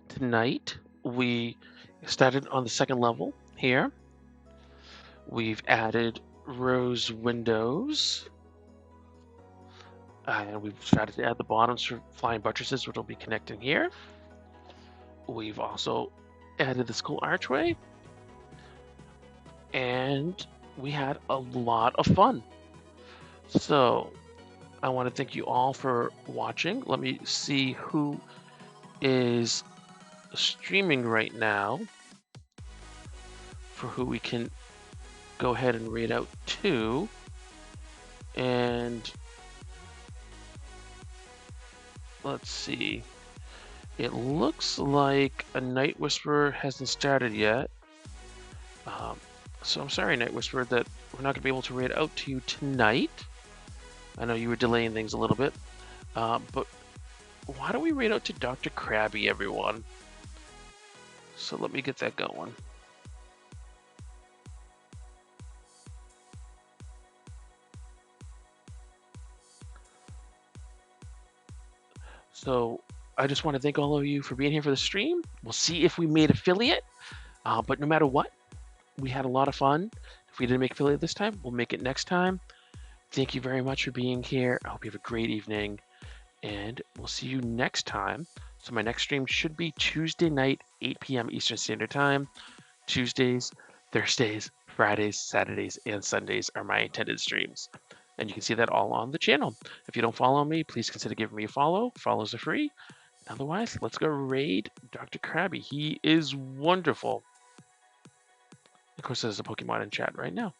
tonight we started on the second level here. We've added rose windows. And we've started to add the bottoms for flying buttresses, which will be connecting here. We've also added this cool archway. And we had a lot of fun. So I want to thank you all for watching. Let me see who is streaming right now for who we can go ahead and raid out to. And let's see. It looks like a Night Whisperer hasn't started yet. So I'm sorry, Night Whisperer, that we're not going to be able to raid out to you tonight. I know you were delaying things a little bit. But why don't we raid out to Dr. Krabby, everyone? So let me get that going. So I just want to thank all of you for being here for the stream. We'll see if we made affiliate. But no matter what, we had a lot of fun. If we didn't make affiliate this time, we'll make it next time. Thank you very much for being here. I hope you have a great evening. And we'll see you next time. So my next stream should be Tuesday night, 8 p.m. Eastern Standard Time. Tuesdays, Thursdays, Fridays, Saturdays, and Sundays are my intended streams. And you can see that all on the channel. If you don't follow me, please consider giving me a follow. Follows are free. Otherwise, let's go raid Dr. Krabby. He is wonderful. Of course, there's a Pokemon in chat right now.